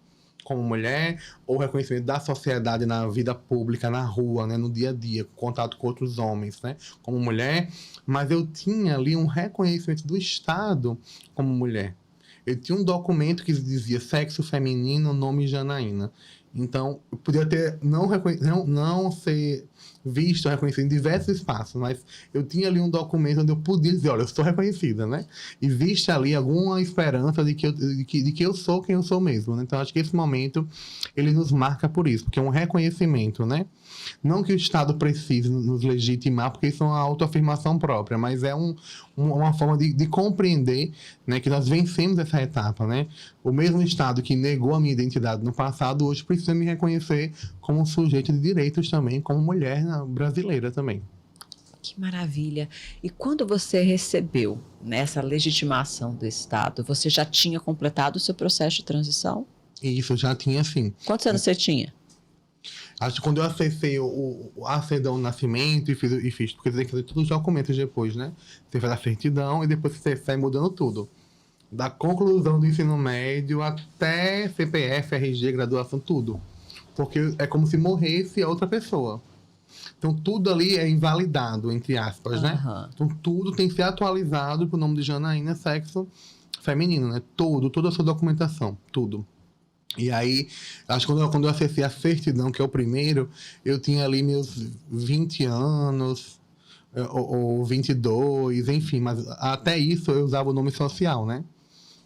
como mulher, ou reconhecimento da sociedade na vida pública, na rua, né, no dia a dia, contato com outros homens, né, como mulher, mas eu tinha ali um reconhecimento do Estado como mulher. Eu tinha um documento que dizia sexo feminino, nome Janaína. Então, eu podia ter não ser visto, reconhecido em diversos espaços, mas eu tinha ali um documento onde eu podia dizer, olha, eu sou reconhecida, né? Existe ali alguma esperança de que eu sou quem eu sou mesmo, né? Então, acho que esse momento, ele nos marca por isso, porque é um reconhecimento, né? Não que o Estado precise nos legitimar, porque isso é uma autoafirmação própria, mas é uma forma de compreender, né, que nós vencemos essa etapa, né? O mesmo Estado que negou a minha identidade no passado, hoje precisa me reconhecer como um sujeito de direitos também, como mulher brasileira também. Que maravilha! E quando você recebeu, né, essa legitimação do Estado, você já tinha completado o seu processo de transição? Isso, já tinha, sim. Quantos anos você tinha? Acho que quando eu acessei a certidão de nascimento e fiz, porque você tem que fazer todos os documentos depois, né? Você faz a certidão e depois você sai mudando tudo. Da conclusão do ensino médio até CPF, RG, graduação, tudo. Porque é como se morresse a outra pessoa. Então, tudo ali é invalidado, entre aspas, né? Então, tudo tem que ser atualizado pro nome de Janaína, sexo feminino, né? Toda a sua documentação, tudo. E aí, acho que quando eu acessei a certidão, que é o primeiro, eu tinha ali meus 20 anos, ou 22, enfim, mas até isso eu usava o nome social, né?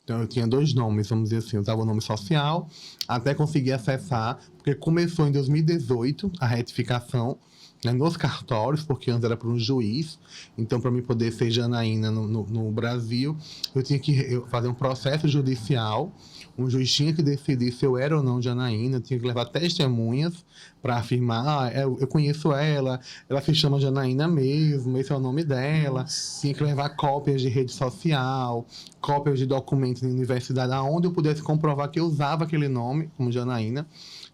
Então eu tinha 2 nomes, vamos dizer assim, eu usava o nome social, até conseguir acessar, porque começou em 2018 a retificação, né, nos cartórios, porque antes era para um juiz. Então, para mim poder ser Janaína no Brasil, eu tinha que fazer um processo judicial. Um juiz tinha que decidir se eu era ou não Janaína, tinha que levar testemunhas para afirmar, eu conheço ela se chama Janaína mesmo, esse é o nome dela. Nossa. Tinha que levar cópias de rede social, cópias de documentos da universidade, aonde eu pudesse comprovar que eu usava aquele nome como Janaína.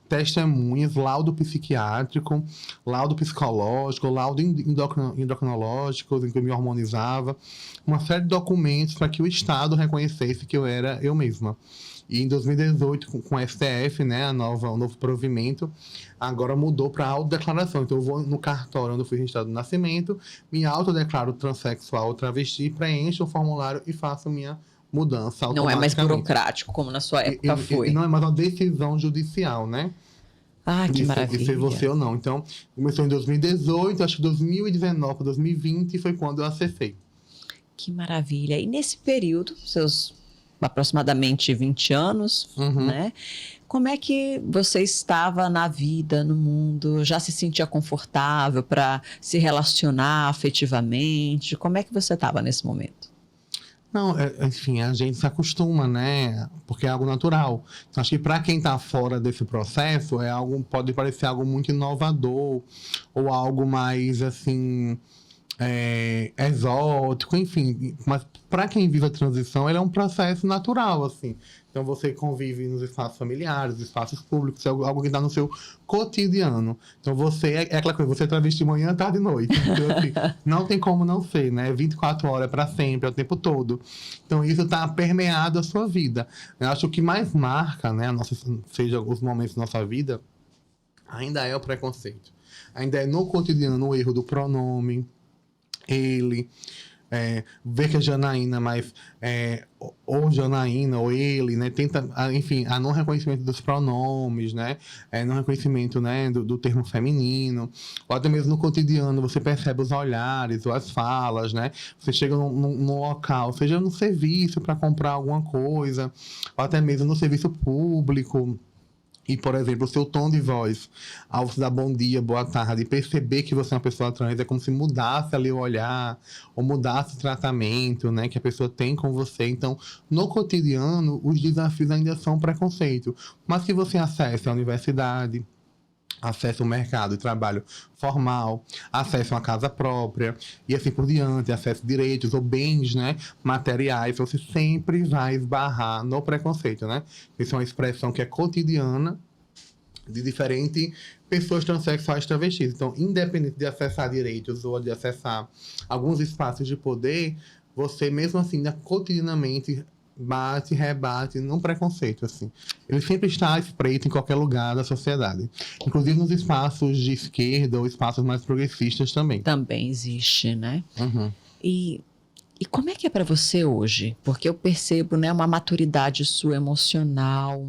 Testemunhas, laudo psiquiátrico, laudo psicológico, laudo endocrinológico, em que eu me hormonizava, uma série de documentos para que o Estado reconhecesse que eu era eu mesma. E em 2018, com o STF, né, o novo provimento, agora mudou para autodeclaração. Então eu vou no cartório onde eu fui registrado no nascimento, me autodeclaro transexual ou travesti, preencho o formulário e faço minha mudança automaticamente. Não é mais burocrático, como na sua época foi. Não é mais uma decisão judicial, né? Ah, que maravilha. De ser você ou não. Então, começou em 2018, acho que 2019, 2020 foi quando eu acessei. Que maravilha. E nesse período, seus aproximadamente 20 anos, né? Como é que você estava na vida, no mundo? Já se sentia confortável para se relacionar afetivamente? Como é que você estava nesse momento? Não, enfim, a gente se acostuma, né? Porque é algo natural. Então, acho que para quem está fora desse processo, pode parecer algo muito inovador ou algo mais, assim, exótico, enfim. Mas para quem vive a transição, ele é um processo natural, assim. Então, você convive nos espaços familiares, espaços públicos, é algo que está no seu cotidiano. Então, você é aquela coisa, você é travesti manhã, tarde e noite. Então, assim, não tem como não ser, né? 24 horas para sempre, é o tempo todo. Então, isso está permeado a sua vida. Eu acho que o que mais marca, né, seja os momentos da nossa vida, ainda é o preconceito. Ainda é no cotidiano o erro do pronome, ele... ver que é Janaína, mas ou Janaína, ou ele, né? Tenta, enfim, a não reconhecimento dos pronomes, né? Não reconhecimento, né, do termo feminino, ou até mesmo no cotidiano, você percebe os olhares ou as falas, né? Você chega num local, seja no serviço para comprar alguma coisa, ou até mesmo no serviço público. E, por exemplo, o seu tom de voz, ao você dar bom dia, boa tarde, perceber que você é uma pessoa trans, é como se mudasse ali o olhar, ou mudasse o tratamento, né, que a pessoa tem com você. Então, no cotidiano, os desafios ainda são preconceito. Mas que você acesse a universidade, acesso ao mercado de trabalho formal, acesso a uma casa própria e assim por diante, acesso a direitos ou bens, né, materiais, você sempre vai esbarrar no preconceito, né? Isso é uma expressão que é cotidiana de diferentes pessoas transexuais travestis. Então, independente de acessar direitos ou de acessar alguns espaços de poder, você mesmo assim, cotidianamente bate, rebate num preconceito, assim. Ele sempre está espreito em qualquer lugar da sociedade. Inclusive nos espaços de esquerda ou espaços mais progressistas também. Também existe, né? Uhum. E como é que é para você hoje? Porque eu percebo, né, uma maturidade sua emocional,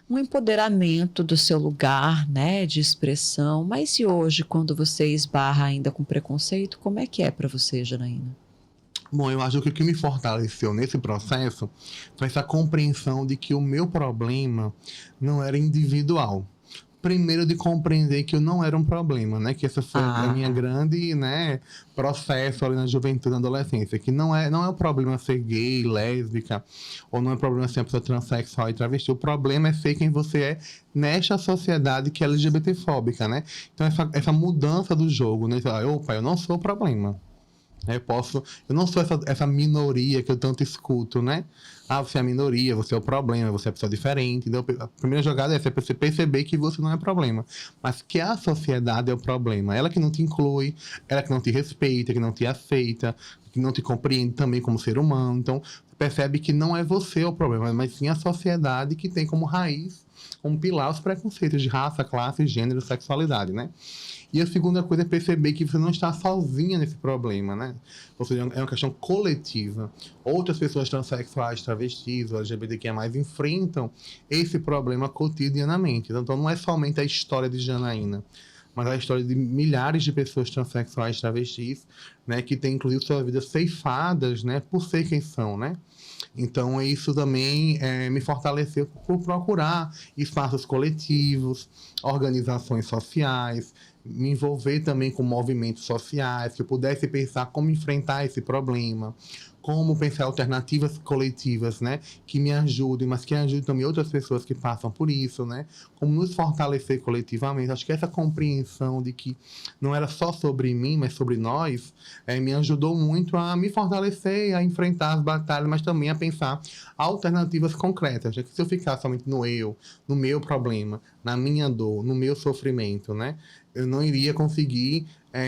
um empoderamento do seu lugar, né, de expressão. Mas e hoje, quando você esbarra ainda com preconceito, como é que é para você, Janaína? Bom, eu acho que o que me fortaleceu nesse processo foi essa compreensão de que o meu problema não era individual. Primeiro, de compreender que eu não era um problema, né? Que essa foi a minha grande, né, processo ali na juventude, na adolescência. Que não é o problema ser gay, lésbica, ou não é o problema ser uma pessoa transexual e travesti. O problema é ser quem você é nesta sociedade que é LGBTfóbica, né? Então, essa mudança do jogo, né? Opa, eu não sou o problema. Eu não sou essa minoria que eu tanto escuto, né? Você é a minoria, você é o problema, você é a pessoa diferente. Então, a primeira jogada é você perceber que você não é problema, mas que a sociedade é o problema. Ela que não te inclui, ela que não te respeita, que não te aceita, que não te compreende também como ser humano. Então, você percebe que não é você o problema, mas sim a sociedade que tem como raiz, como pilar os preconceitos de raça, classe, gênero, sexualidade, né? E a segunda coisa é perceber que você não está sozinha nesse problema, né? Ou seja, é uma questão coletiva. Outras pessoas transexuais, travestis ou LGBTQIA+, enfrentam esse problema cotidianamente. Então, não é somente a história de Janaína, mas a história de milhares de pessoas transexuais, travestis, né? Que têm, inclusive, suas vidas ceifadas, né? Por ser quem são, né? Então, isso também me fortaleceu por procurar espaços coletivos, organizações sociais, me envolver também com movimentos sociais, que eu pudesse pensar como enfrentar esse problema, como pensar alternativas coletivas, né, que me ajudem, mas que ajudem também outras pessoas que passam por isso, né, como nos fortalecer coletivamente. Acho que essa compreensão de que não era só sobre mim, mas sobre nós, me ajudou muito a me fortalecer, a enfrentar as batalhas, mas também a pensar alternativas concretas, já que se eu ficar somente no eu, no meu problema, na minha dor, no meu sofrimento, né, eu não iria conseguir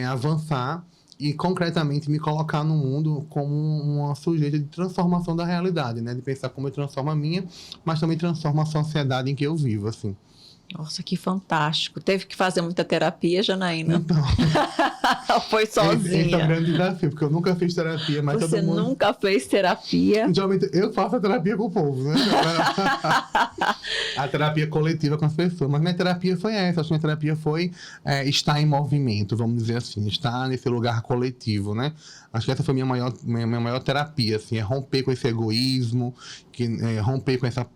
avançar e concretamente me colocar no mundo como uma sujeita de transformação da realidade, né? De pensar como eu transformo a minha, mas também transformo a sociedade em que eu vivo, assim. Nossa, que fantástico. Teve que fazer muita terapia, Janaína? Então, foi sozinha? Esse é um grande desafio, porque eu nunca fiz terapia, mas Você todo mundo... nunca fez terapia? Geralmente eu faço a terapia com o povo, né? A terapia coletiva com as pessoas. Mas minha terapia foi essa. Acho que minha terapia foi estar em movimento, vamos dizer assim. Estar nesse lugar coletivo, né? Acho que essa foi minha maior terapia, assim. É romper com esse egoísmo, romper com essa...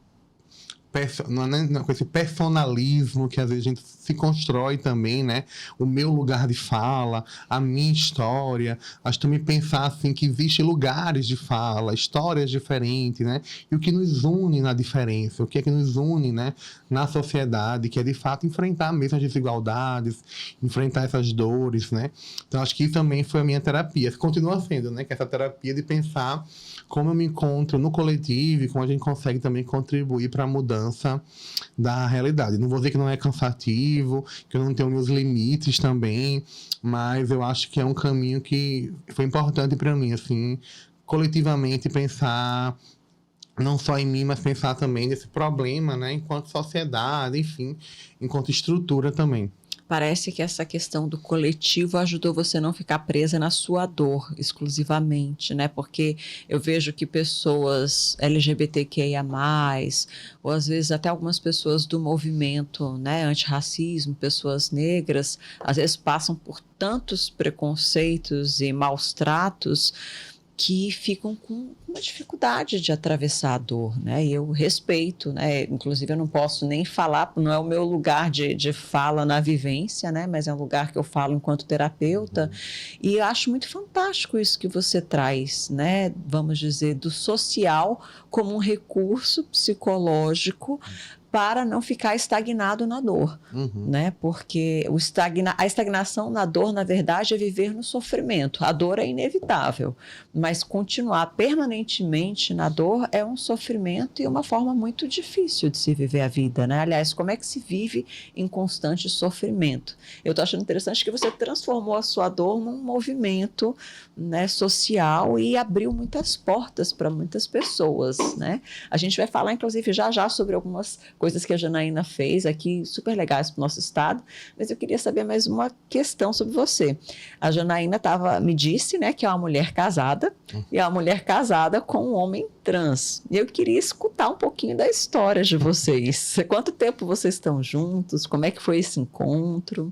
com esse personalismo que às vezes a gente se constrói também, né? O meu lugar de fala, a minha história. Acho que também pensar assim que existem lugares de fala, histórias diferentes, né? E o que nos une na diferença, o que é que nos une, né? Na sociedade, que é de fato enfrentar mesmo as desigualdades, enfrentar essas dores, né? Então acho que isso também foi a minha terapia. Continua sendo, né? Que é essa terapia de pensar como eu me encontro no coletivo e como a gente consegue também contribuir para a mudança da realidade. Não vou dizer que não é cansativo, que eu não tenho meus limites também, mas eu acho que é um caminho que foi importante para mim, assim, coletivamente pensar não só em mim, mas pensar também nesse problema, né, enquanto sociedade, enfim, enquanto estrutura também. Parece que essa questão do coletivo ajudou você a não ficar presa na sua dor exclusivamente, né? Porque eu vejo que pessoas LGBTQIA+, ou às vezes até algumas pessoas do movimento, né, antirracismo, pessoas negras, às vezes passam por tantos preconceitos e maus tratos que ficam com uma dificuldade de atravessar a dor, né? E eu respeito, né? Inclusive eu não posso nem falar, não é o meu lugar de fala na vivência, né? Mas é um lugar que eu falo enquanto terapeuta. E eu acho muito fantástico isso que você traz, né? Vamos dizer, do social como um recurso psicológico para não ficar estagnado na dor, né? Porque a estagnação na dor, na verdade, é viver no sofrimento. A dor é inevitável, mas continuar permanentemente na dor é um sofrimento e uma forma muito difícil de se viver a vida, né? Aliás, como é que se vive em constante sofrimento? Eu estou achando interessante que você transformou a sua dor num movimento, né, social e abriu muitas portas para muitas pessoas, né? A gente vai falar, inclusive, já sobre algumas coisas que a Janaína fez aqui, super legais para o nosso estado, mas eu queria saber mais uma questão sobre você. A Janaína me disse, né, que é uma mulher casada, e é uma mulher casada com um homem trans. E eu queria escutar um pouquinho da história de vocês. Quanto tempo vocês estão juntos? Como é que foi esse encontro?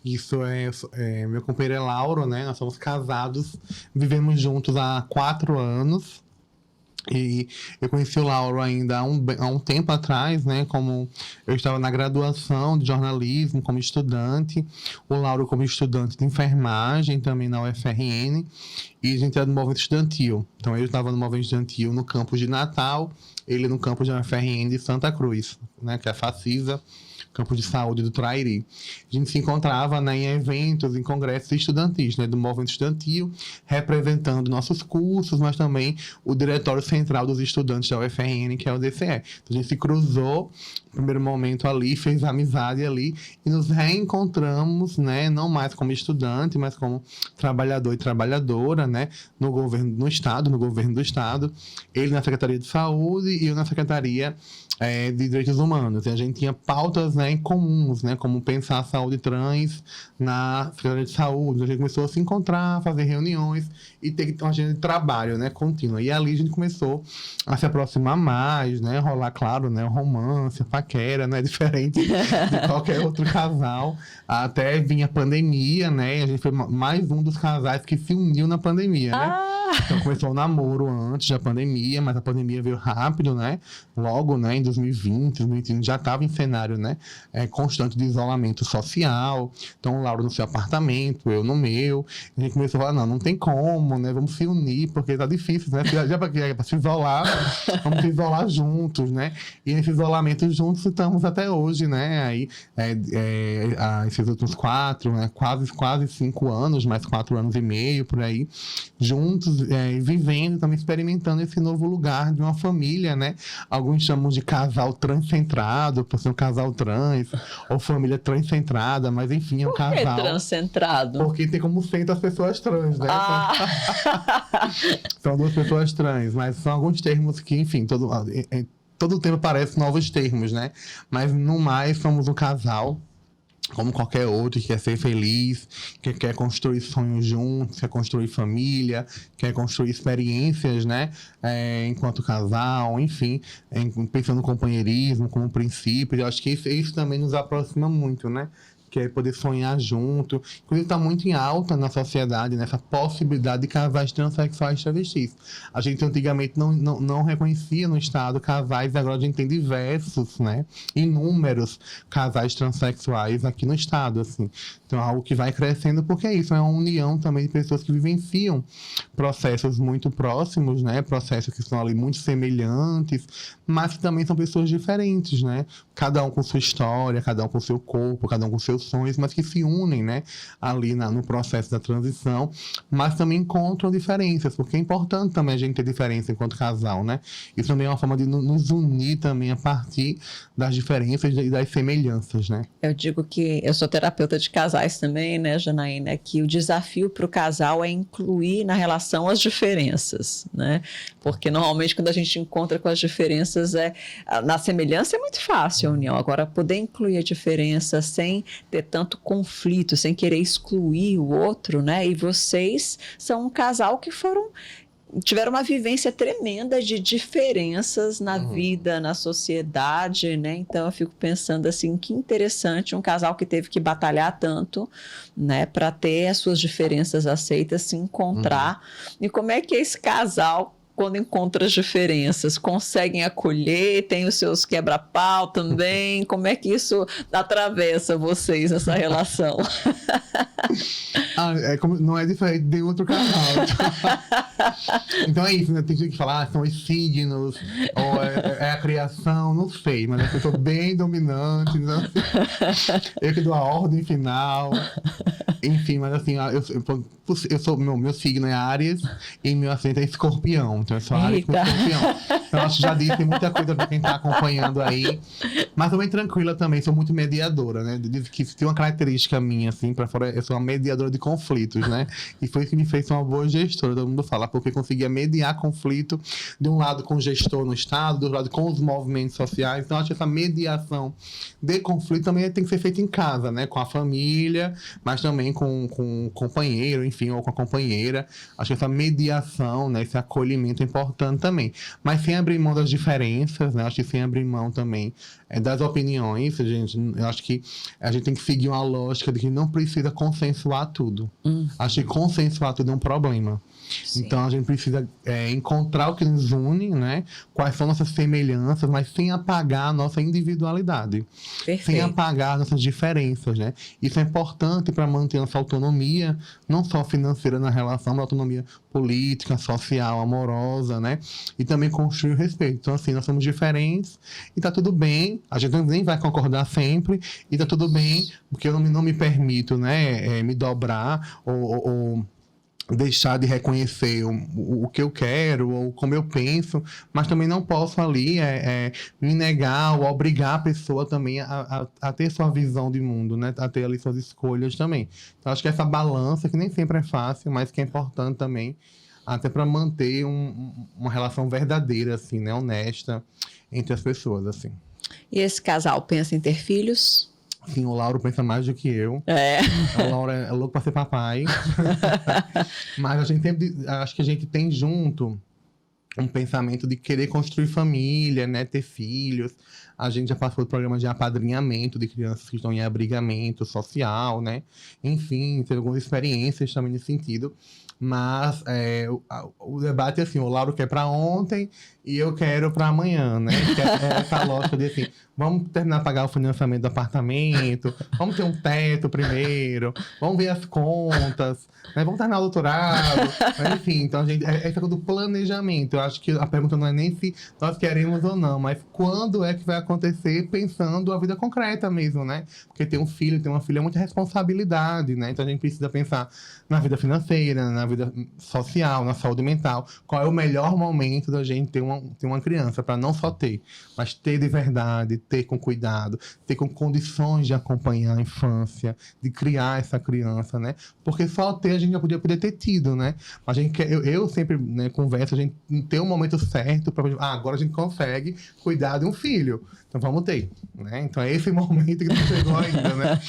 Isso meu companheiro é Lauro, né? Nós somos casados, vivemos juntos há 4 anos. E eu conheci o Lauro ainda há um tempo atrás, né? Como eu estava na graduação de jornalismo como estudante, o Lauro como estudante de enfermagem também na UFRN, e a gente era no movimento estudantil. Então ele estava no movimento estudantil no campus de Natal, ele no campus de UFRN de Santa Cruz, né? Que é a Facisa, campo de saúde do Trairi. A gente se encontrava, né, em eventos, em congressos estudantis, né, do movimento estudantil, representando nossos cursos, mas também o Diretório Central dos Estudantes da UFRN, que é o DCE. Então, a gente se cruzou no primeiro momento ali, fez amizade ali, e nos reencontramos, né, não mais como estudante, mas como trabalhador e trabalhadora, né, no governo do Estado, ele na Secretaria de Saúde e eu na Secretaria de Direitos Humanos. E a gente tinha pautas, né, em comuns, né, como pensar a saúde trans na Secretaria de Saúde. A gente começou a se encontrar, fazer reuniões e ter uma agenda de trabalho, né, contínua. E ali a gente começou a se aproximar mais, né, rolar, claro, né, o romance, a paquera, né, diferente de qualquer outro casal. Até vinha a pandemia, né, e a gente foi mais um dos casais que se uniu na pandemia, né. Então começou o namoro antes da pandemia, mas a pandemia veio rápido, né? Logo, né, em 2020, 2021, já estava em cenário, né, constante de isolamento social. Então o Lauro no seu apartamento, eu no meu. A gente começou a falar, não tem como, né? Vamos se unir, porque tá difícil, né? Já para se isolar, vamos se isolar juntos, né? E nesse isolamento juntos estamos até hoje, né? Aí, esses últimos 4, né? Quase 5 anos, mais 4 anos e meio, por aí, juntos, vivendo, também experimentando esse novo lugar de uma família, né? Alguns chamam de casal transcentrado, por ser um casal trans, ou família transcentrada, mas enfim, é um casal. Por que transcentrado? Porque tem como centro as pessoas trans, né? São 2 pessoas trans, mas são alguns termos que, enfim, todo tempo aparecem novos termos, né? Mas no mais, somos um casal como qualquer outro, que quer ser feliz, que quer construir sonhos juntos, quer construir família, quer construir experiências, né? Enquanto casal, enfim, pensando no companheirismo como princípio. Eu acho que isso também nos aproxima muito, né? Que é poder sonhar junto. Inclusive, está muito em alta na sociedade, nessa possibilidade de casais transexuais travestis. A gente antigamente não reconhecia no Estado casais, agora a gente tem diversos, né? Inúmeros casais transexuais aqui no Estado, assim. Então, é algo que vai crescendo, porque é isso, é uma união também de pessoas que vivenciam processos muito próximos, né? Processos que são ali muito semelhantes, mas que também são pessoas diferentes, né? Cada um com sua história, cada um com seu corpo, cada um com seus sonhos, mas que se unem, né, ali no processo da transição, mas também encontram diferenças, porque é importante também a gente ter diferença enquanto casal, né? Isso também é uma forma de nos unir também a partir das diferenças e das semelhanças, né? Eu digo que eu sou terapeuta de casais também, né, Janaína, que o desafio para o casal é incluir na relação as diferenças, né? Porque normalmente quando a gente encontra com as diferenças, na semelhança é muito fácil a união. Agora, poder incluir a diferença sem ter tanto conflito, sem querer excluir o outro, né? E vocês são um casal que tiveram uma vivência tremenda de diferenças na vida, na sociedade, né? Então eu fico pensando assim, que interessante um casal que teve que batalhar tanto, né, para ter as suas diferenças aceitas, se encontrar. E como é que esse casal, quando encontra as diferenças, conseguem acolher, tem os seus quebra-pau também? Como é que isso atravessa vocês nessa relação? Não é diferente de outro casal. Então é isso, né? Tem gente que fala, são os signos, ou é a criação, não sei, mas eu sou bem dominante, então, eu que dou a ordem final. Enfim, mas assim, eu sou, meu signo é Áries e meu ascendente é Escorpião. Então eu sou Áries com Escorpião. Então acho que já disse, tem muita coisa pra quem tá acompanhando aí. Mas também tranquila também, sou muito mediadora, né? Diz que se tem uma característica minha, assim, pra fora, eu sou uma mediadora de conflitos, né? E foi isso que me fez ser uma boa gestora, todo mundo fala, porque conseguia mediar conflito, de um lado com o gestor no Estado, do outro lado com os movimentos sociais. Então acho que essa mediação de conflito também tem que ser feita em casa, né? Com a família, mas também com o companheiro, enfim, ou com a companheira. Acho que essa mediação, né, esse acolhimento é importante também. Mas sem abrir mão das diferenças, né? Acho que sem abrir mão também das opiniões, eu acho que a gente tem que seguir uma lógica de que não precisa consensuar tudo. Acho que consensuar tudo é um problema. Sim. Então a gente precisa encontrar o que nos une, né? Quais são nossas semelhanças, mas sem apagar a nossa individualidade. Perfeito. Sem apagar nossas diferenças, né? Isso é importante para manter nossa autonomia, não só financeira na relação, mas autonomia política, social, amorosa, né? E também construir o respeito. Então, assim, nós somos diferentes e tá tudo bem. A gente nem vai concordar sempre e tá tudo bem, porque eu não me permito, né? Me dobrar ou deixar de reconhecer o que eu quero ou como eu penso, mas também não posso ali me negar ou obrigar a pessoa também a ter sua visão de mundo, né? A ter ali suas escolhas também. Então, acho que essa balança, que nem sempre é fácil, mas que é importante também, até para manter uma relação verdadeira, assim, né? Honesta entre as pessoas, assim. E esse casal pensa em ter filhos? Sim, o Lauro pensa mais do que eu. O Lauro é louco pra ser papai. Mas a gente acho que a gente tem junto um pensamento de querer construir família, né? Ter filhos. A gente já passou por programas de apadrinhamento de crianças que estão em abrigamento social, né? Enfim, teve algumas experiências também nesse sentido. Mas o debate é assim, o Lauro quer para ontem e eu quero para amanhã, né? Que é essa lógica de assim, vamos terminar de pagar o financiamento do apartamento, vamos ter um teto primeiro, vamos ver as contas, né? Vamos terminar o doutorado, mas, enfim, então a gente, essa coisa do planejamento. Eu acho que a pergunta não é nem se nós queremos ou não, mas quando é que vai acontecer, pensando a vida concreta mesmo, né? Porque ter um filho, ter uma filha é muita responsabilidade, né? Então a gente precisa pensar na vida financeira, na vida social, na saúde mental. Qual é o melhor momento da gente ter uma criança, para não só ter, mas ter de verdade, ter com cuidado, ter com condições de acompanhar a infância, de criar essa criança, né? Porque só ter a gente já podia ter tido, né? A gente quer, eu sempre, né, converso, a gente ter um momento certo para agora a gente consegue cuidar de um filho. Então vamos ter, né? Então é esse momento que não chegou ainda, né?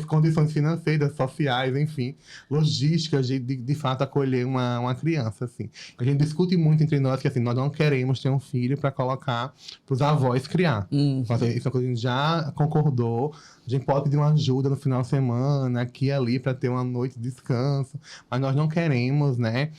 Condições financeiras, sociais, enfim, logísticas de fato acolher uma criança, assim. A gente discute muito entre nós que assim, nós não queremos ter um filho para colocar para os avós criar. Então, assim, isso é uma coisa que a gente já concordou. A gente pode pedir uma ajuda no final de semana, aqui e ali, para ter uma noite de descanso, mas nós não queremos, né,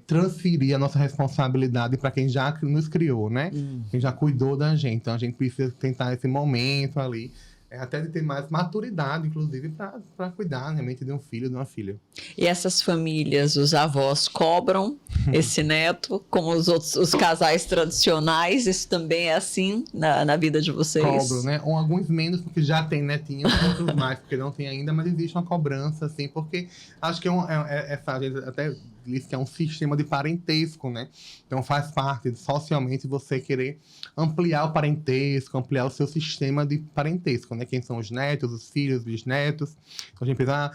transferir a nossa responsabilidade para quem já nos criou, né? Quem já cuidou da gente. Então a gente precisa tentar esse momento ali, até de ter mais maturidade, inclusive, para cuidar realmente de um filho, de uma filha. E essas famílias, os avós cobram esse neto, como os casais tradicionais? Isso também é assim na vida de vocês? Cobram, né? Ou alguns menos, porque já tem netinho, outros mais, porque não tem ainda, mas existe uma cobrança, assim, porque acho que até diz que é um sistema de parentesco, né? Então faz parte socialmente você querer ampliar o parentesco, ampliar o seu sistema de parentesco, né? Quem são os netos, os filhos, os bisnetos. Então a gente pensa,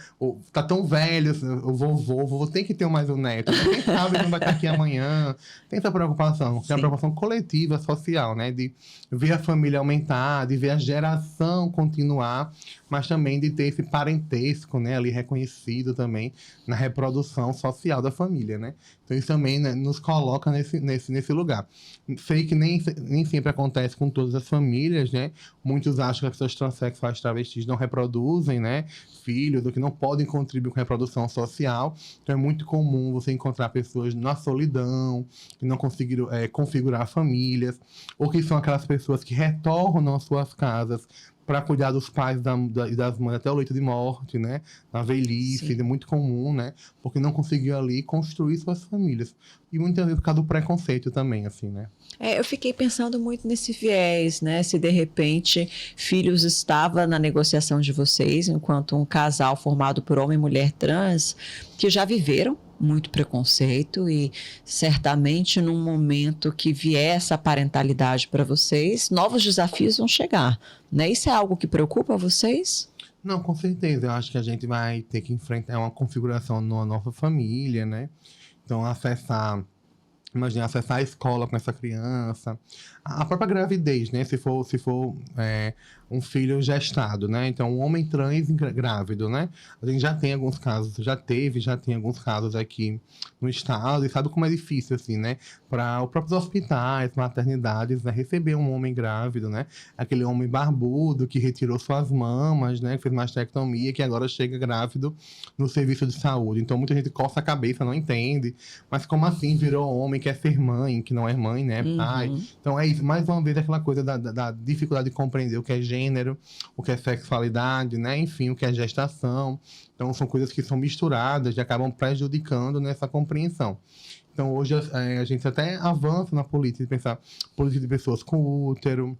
tá tão velho, o vovô tem que ter mais um neto. Quem sabe não vai estar aqui amanhã. Tem essa preocupação, que é uma preocupação coletiva, social, né? De ver a família aumentar, de ver a geração continuar, mas também de ter esse parentesco, né, ali reconhecido também na reprodução social da família, né? Então isso também, né, nos coloca nesse lugar. Sei que nem sempre acontece com todas as famílias, né? Muitos acham que as pessoas transexuais travestis não reproduzem, né, filhos, ou que não podem contribuir com a reprodução social. Então é muito comum você encontrar pessoas na solidão, que não conseguiram configurar famílias, ou que são aquelas pessoas que retornam às suas casas para cuidar dos pais e das mães até o leito de morte, né? Na velhice, é muito comum, né? Porque não conseguiu ali construir suas famílias. E muitas vezes por causa do preconceito também, assim, né? Eu fiquei pensando muito nesse viés, né? Se de repente filhos estava na negociação de vocês, enquanto um casal formado por homem e mulher trans, que já viveram muito preconceito e certamente num momento que vier essa parentalidade para vocês, novos desafios vão chegar, né? Isso é algo que preocupa vocês? Não, com certeza. Eu acho que a gente vai ter que enfrentar uma configuração na nossa família, né? Então, imagina, acessar a escola com essa criança, a própria gravidez, né? Se for um filho gestado, né? Então, um homem trans grávido, né? A gente já tem alguns casos, já tem alguns casos aqui no estado, e sabe como é difícil, assim, né? Para os próprios hospitais, maternidades, né? Receber um homem grávido, né? Aquele homem barbudo que retirou suas mamas, né? Que fez mastectomia, que agora chega grávido no serviço de saúde. Então, muita gente coça a cabeça, não entende. Mas como assim virou homem, quer ser mãe, que não é mãe, né? Pai. Então, é isso. Mais uma vez, aquela coisa da dificuldade de compreender o que é gênero, o que é sexualidade, né? Enfim, o que é gestação. Então, são coisas que são misturadas e acabam prejudicando nessa compreensão. Então, hoje, a gente até avança na política, de pensar política de pessoas com útero,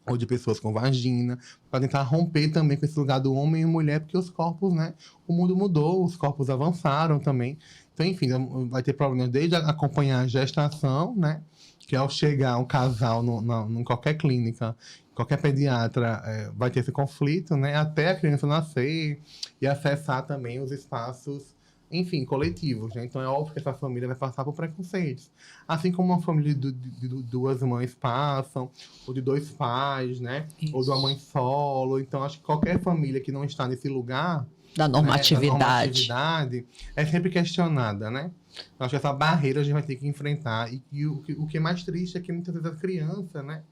ou de pessoas com vagina, para tentar romper também com esse lugar do homem e mulher, porque os corpos, né? O mundo mudou, os corpos avançaram também. Então, enfim, vai ter problemas desde acompanhar a gestação, né? Que ao chegar um casal em qualquer clínica, qualquer pediatra vai ter esse conflito, né? Até a criança nascer e acessar também os espaços, enfim, coletivos, né? Então é óbvio que essa família vai passar por preconceitos. Assim como uma família de duas mães passam, ou de dois pais, né? Isso. Ou de uma mãe solo. Então acho que qualquer família que não está nesse lugar da normatividade, é sempre questionada, né? Eu acho que essa barreira a gente vai ter que enfrentar. E o que é mais triste é que muitas vezes a criança, né,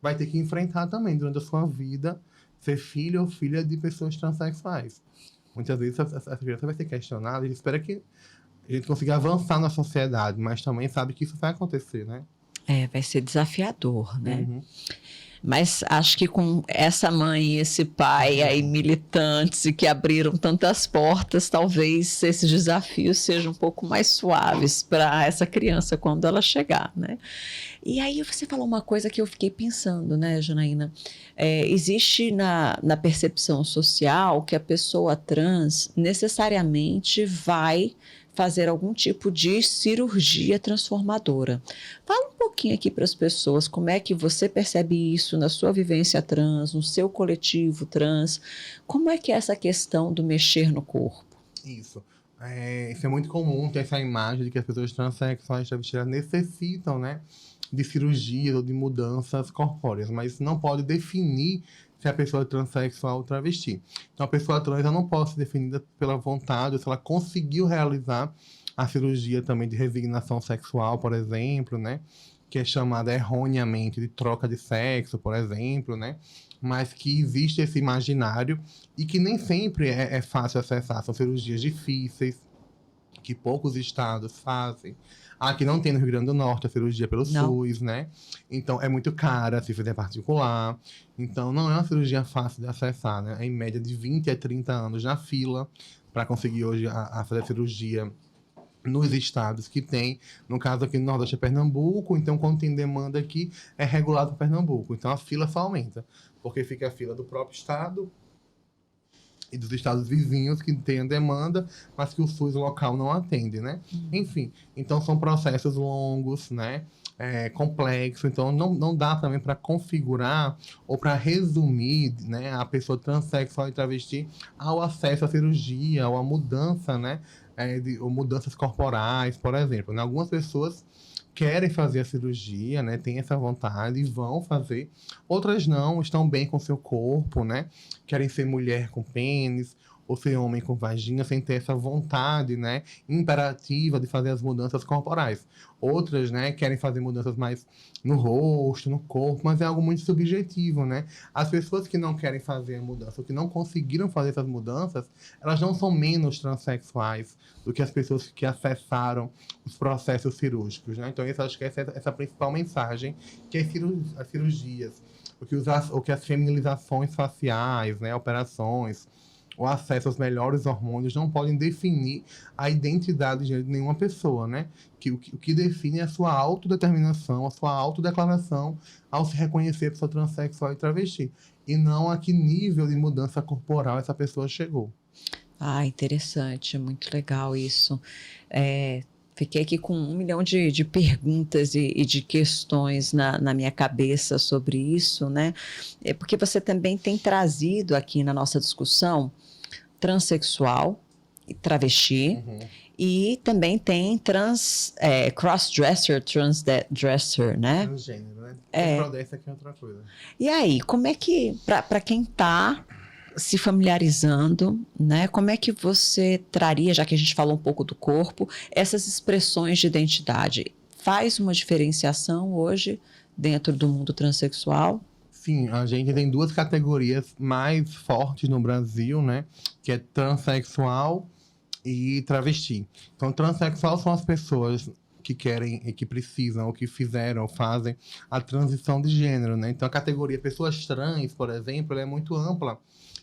vai ter que enfrentar também durante a sua vida ser filho ou filha de pessoas transexuais. Muitas vezes essa criança vai ser questionada. A gente espera que a gente consiga avançar na sociedade, mas também sabe que isso vai acontecer, né? Vai ser desafiador, né? Uhum. Mas acho que com essa mãe e esse pai aí militantes e que abriram tantas portas, talvez esses desafios sejam um pouco mais suaves para essa criança quando ela chegar, né? E aí você falou uma coisa que eu fiquei pensando, né, Janaína? Existe na percepção social que a pessoa trans necessariamente vai fazer algum tipo de cirurgia transformadora. Fala um pouquinho aqui para as pessoas como é que você percebe isso na sua vivência trans, no seu coletivo trans. Como é que é essa questão do mexer no corpo? Isso. Isso é muito comum ter essa imagem de que as pessoas transexuais travestis necessitam, né, de cirurgias ou de mudanças corpóreas, mas isso não pode definir se a pessoa é transexual ou travesti. Então, a pessoa trans ela não pode ser definida pela vontade, ou se ela conseguiu realizar a cirurgia também de resignação sexual, por exemplo, né, que é chamada erroneamente de troca de sexo, por exemplo, né, mas que existe esse imaginário e que nem sempre é fácil acessar. São cirurgias difíceis, que poucos estados fazem. Aqui não tem no Rio Grande do Norte a cirurgia pelo SUS, né? Então, é muito cara se fizer particular. Então, não é uma cirurgia fácil de acessar, né? É em média de 20 a 30 anos na fila para conseguir hoje a fazer a cirurgia nos estados que tem. No caso aqui no Nordeste é Pernambuco, então quando tem demanda aqui é regulado por Pernambuco. Então, a fila só aumenta, porque fica a fila do próprio estado e dos estados vizinhos que têm a demanda, mas que o SUS local não atende, né? Enfim, então são processos longos, né? Complexos, então não dá também para configurar ou para resumir, né, a pessoa transexual e travesti ao acesso à cirurgia ou à mudança, né? Ou mudanças corporais, por exemplo. Né? Algumas pessoas querem fazer a cirurgia, né? Tem essa vontade e vão fazer. Outras não, estão bem com seu corpo, né? Querem ser mulher com pênis ou ser homem com vagina sem ter essa vontade, né? Imperativa de fazer as mudanças corporais. Outras, né? Querem fazer mudanças mais no rosto, no corpo, mas é algo muito subjetivo, né? As pessoas que não querem fazer a mudança, ou que não conseguiram fazer essas mudanças, elas não são menos transexuais do que as pessoas que acessaram os processos cirúrgicos, né? Então, acho que essa é essa principal mensagem, que as cirurgias, o que as feminilizações faciais, né, operações, o acesso aos melhores hormônios não podem definir a identidade de nenhuma pessoa, né? O que define é a sua autodeterminação, a sua autodeclaração ao se reconhecer pessoa transexual e travesti. E não a que nível de mudança corporal essa pessoa chegou. Interessante, muito legal isso. Fiquei aqui com 1 milhão de perguntas e de questões na minha cabeça sobre isso, né? Porque você também tem trazido aqui na nossa discussão transexual, travesti, e também tem crossdresser, transdresser, né? Transgênero, né? Essa aqui é outra coisa. E aí, como é que, para quem está se familiarizando, né? Como é que você traria, já que a gente falou um pouco do corpo, essas expressões de identidade? Faz uma diferenciação hoje dentro do mundo transexual? Sim, a gente tem 2 categorias mais fortes no Brasil, né? Que é transexual e travesti. Então, transexual são as pessoas que querem e que precisam, ou que fizeram, ou fazem a transição de gênero, né? Então, a categoria pessoas trans, por exemplo, ela é muito ampla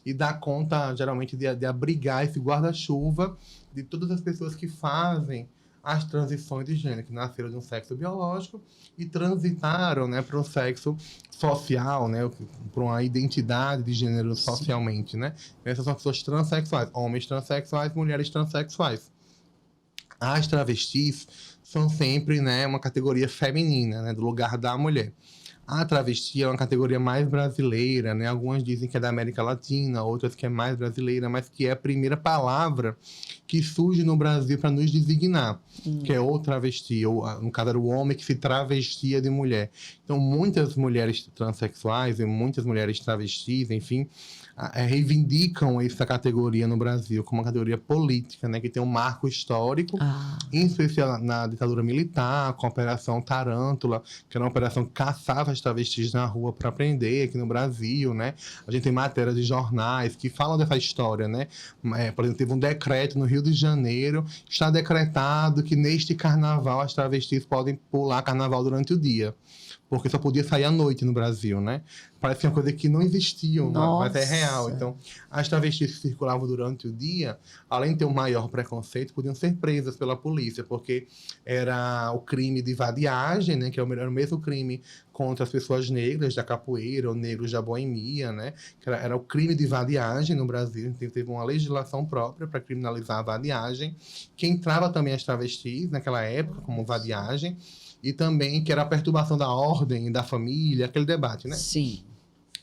e dá conta, geralmente, de abrigar esse guarda-chuva de todas as pessoas que fazem as transições de gênero, que nasceram de um sexo biológico e transitaram, né, para um sexo social, né, para uma identidade de gênero socialmente, né? Essas são pessoas transexuais, homens transexuais, mulheres transexuais. As travestis são sempre, né, uma categoria feminina, né, do lugar da mulher. A travesti é uma categoria mais brasileira, né? Algumas dizem que é da América Latina, outras que é mais brasileira, mas que é a primeira palavra que surge no Brasil para nos designar, que é o travesti, ou no caso era o homem que se travestia de mulher. Então, muitas mulheres transexuais e muitas mulheres travestis, enfim, reivindicam essa categoria no Brasil como uma categoria política, né, que tem um marco histórico, em especial na ditadura militar, com a Operação Tarântula, que era uma operação que caçava as travestis na rua para prender aqui no Brasil, né? A gente tem matérias de jornais que falam dessa história, né? Por exemplo, teve um decreto no Rio de Janeiro, está decretado que neste carnaval as travestis podem pular carnaval durante o dia, porque só podia sair à noite no Brasil, né? Parece que é uma coisa que não existia, mas é real. Então, as travestis que circulavam durante o dia, além de ter um maior preconceito, podiam ser presas pela polícia, porque era o crime de vadiagem, né? Que era o mesmo crime contra as pessoas negras da capoeira ou negros da boemia, né? Que era o crime de vadiagem no Brasil. Então, teve uma legislação própria para criminalizar a vadiagem, que entrava também as travestis naquela época como vadiagem, e também que era a perturbação da ordem, da família, aquele debate, né? Sim.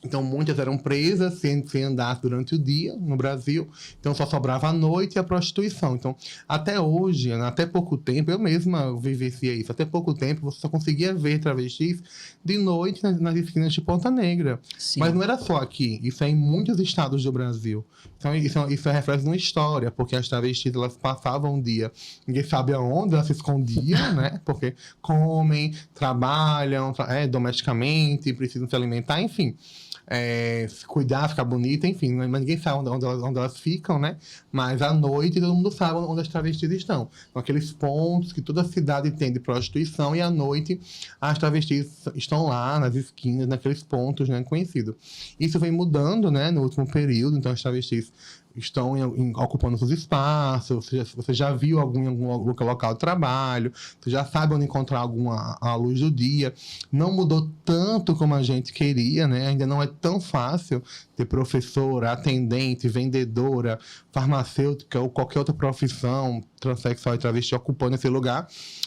Então, muitas eram presas sem andar durante o dia no Brasil. Então, só sobrava a noite e a prostituição. Então, até hoje, até pouco tempo, eu mesma vivenciei isso. Até pouco tempo, você só conseguia ver travestis de noite nas esquinas de Ponta Negra. Sim. Mas não era só aqui. Isso é em muitos estados do Brasil. Então, isso é reflexo de uma história, porque as travestis, elas passavam um dia, ninguém sabe aonde, elas se escondiam, né? Porque comem, trabalham domesticamente, precisam se alimentar, enfim. Se cuidar, ficar bonita, enfim, mas ninguém sabe onde elas ficam, né? Mas à noite todo mundo sabe onde as travestis estão. Então, aqueles pontos que toda a cidade tem de prostituição, e à noite as travestis estão lá nas esquinas, naqueles pontos, né, conhecidos. Isso vem mudando, né, no último período. Então, as travestis estão ocupando seus espaços, você já viu em algum local de trabalho, você já sabe onde encontrar alguma à luz do dia. Não mudou tanto como a gente queria, né? Ainda não é tão fácil ter professora, atendente, vendedora, farmacêutica ou qualquer outra profissão transexual e travesti ocupando esse lugar,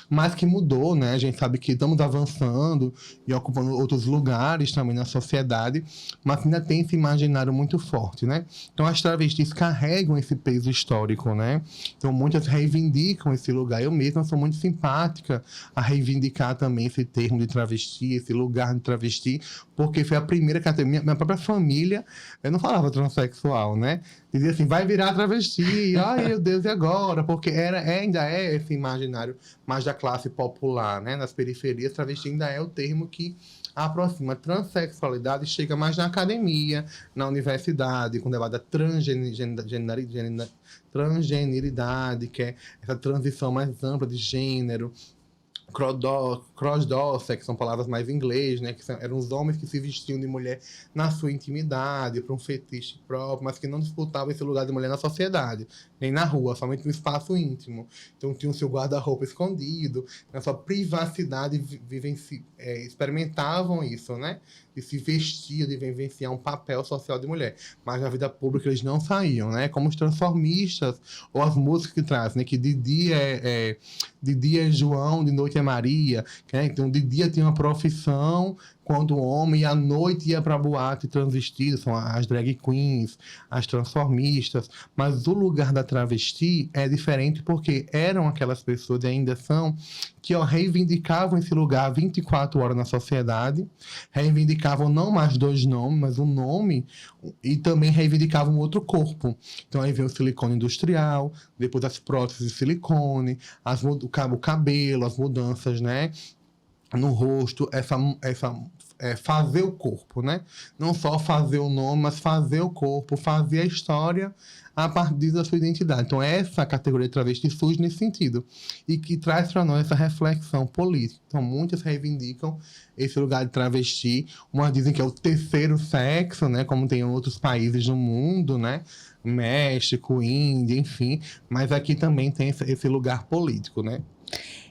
mas que mudou, né? A gente sabe que estamos avançando e ocupando outros lugares também na sociedade, mas ainda tem esse imaginário muito forte, né? Então, as travestis carregam esse peso histórico, né? Então, muitas reivindicam esse lugar. Eu mesma sou muito simpática a reivindicar também esse termo de travesti, esse lugar de travesti, porque foi a primeira categoria. Minha própria família, eu não falava transexual, né? Dizia assim, vai virar travesti, ai meu Deus, e agora? Porque ainda é esse imaginário mais da classe popular, né? Nas periferias, travesti ainda é o termo que aproxima a transexualidade, chega mais na academia, na universidade, com o debate da transgeneridade, que é essa transição mais ampla de gênero. Crossdresser, que são palavras mais em inglês, né? Eram os homens que se vestiam de mulher na sua intimidade, para um fetiche próprio, mas que não disputavam esse lugar de mulher na sociedade, nem na rua, somente no espaço íntimo. Então, tinham seu guarda-roupa escondido, na sua privacidade, experimentavam isso, né? De se vestir, de vivenciar um papel social de mulher. Mas na vida pública eles não saíam, né? Como os transformistas, ou as músicas que trazem, né? Que de dia é João, de noite é Maria, né? Então, de dia tinha uma profissão quanto homem, e à noite ia para boate transvestida, são as drag queens, as transformistas. Mas o lugar da travesti é diferente, porque eram aquelas pessoas, e ainda são, que reivindicavam esse lugar 24 horas na sociedade, reivindicavam não mais 2 nomes, mas um nome, e também reivindicavam outro corpo. Então aí vem o silicone industrial, depois as próteses de silicone, o cabelo, as mudanças, né, no rosto, fazer o corpo, né? Não só fazer o nome, mas fazer o corpo, fazer a história a partir da sua identidade. Então, essa categoria de travesti surge nesse sentido, e que traz para nós essa reflexão política. Então, muitas reivindicam esse lugar de travesti, umas dizem que é o terceiro sexo, né? Como tem em outros países do mundo, né? México, Índia, enfim, mas aqui também tem esse lugar político, né?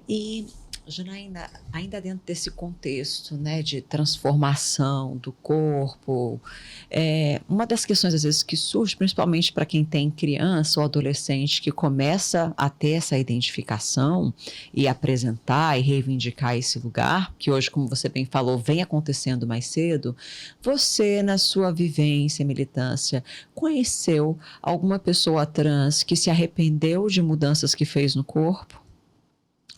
E Janaína, ainda dentro desse contexto, né, de transformação do corpo, uma das questões às vezes que surge, principalmente para quem tem criança ou adolescente que começa a ter essa identificação e apresentar e reivindicar esse lugar, que hoje, como você bem falou, vem acontecendo mais cedo. Você, na sua vivência e militância, conheceu alguma pessoa trans que se arrependeu de mudanças que fez no corpo?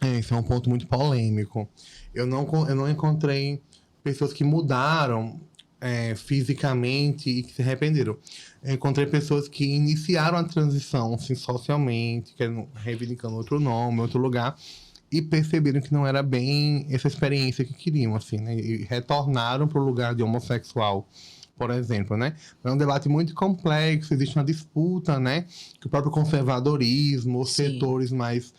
Esse é um ponto muito polêmico. Eu não encontrei pessoas que mudaram fisicamente e que se arrependeram. Encontrei pessoas que iniciaram a transição assim, socialmente, reivindicando outro nome, outro lugar, e perceberam que não era bem essa experiência que queriam, assim, né? E retornaram para o lugar de homossexual, por exemplo, né? É um debate muito complexo, existe uma disputa, né? Que o próprio conservadorismo, os setores mais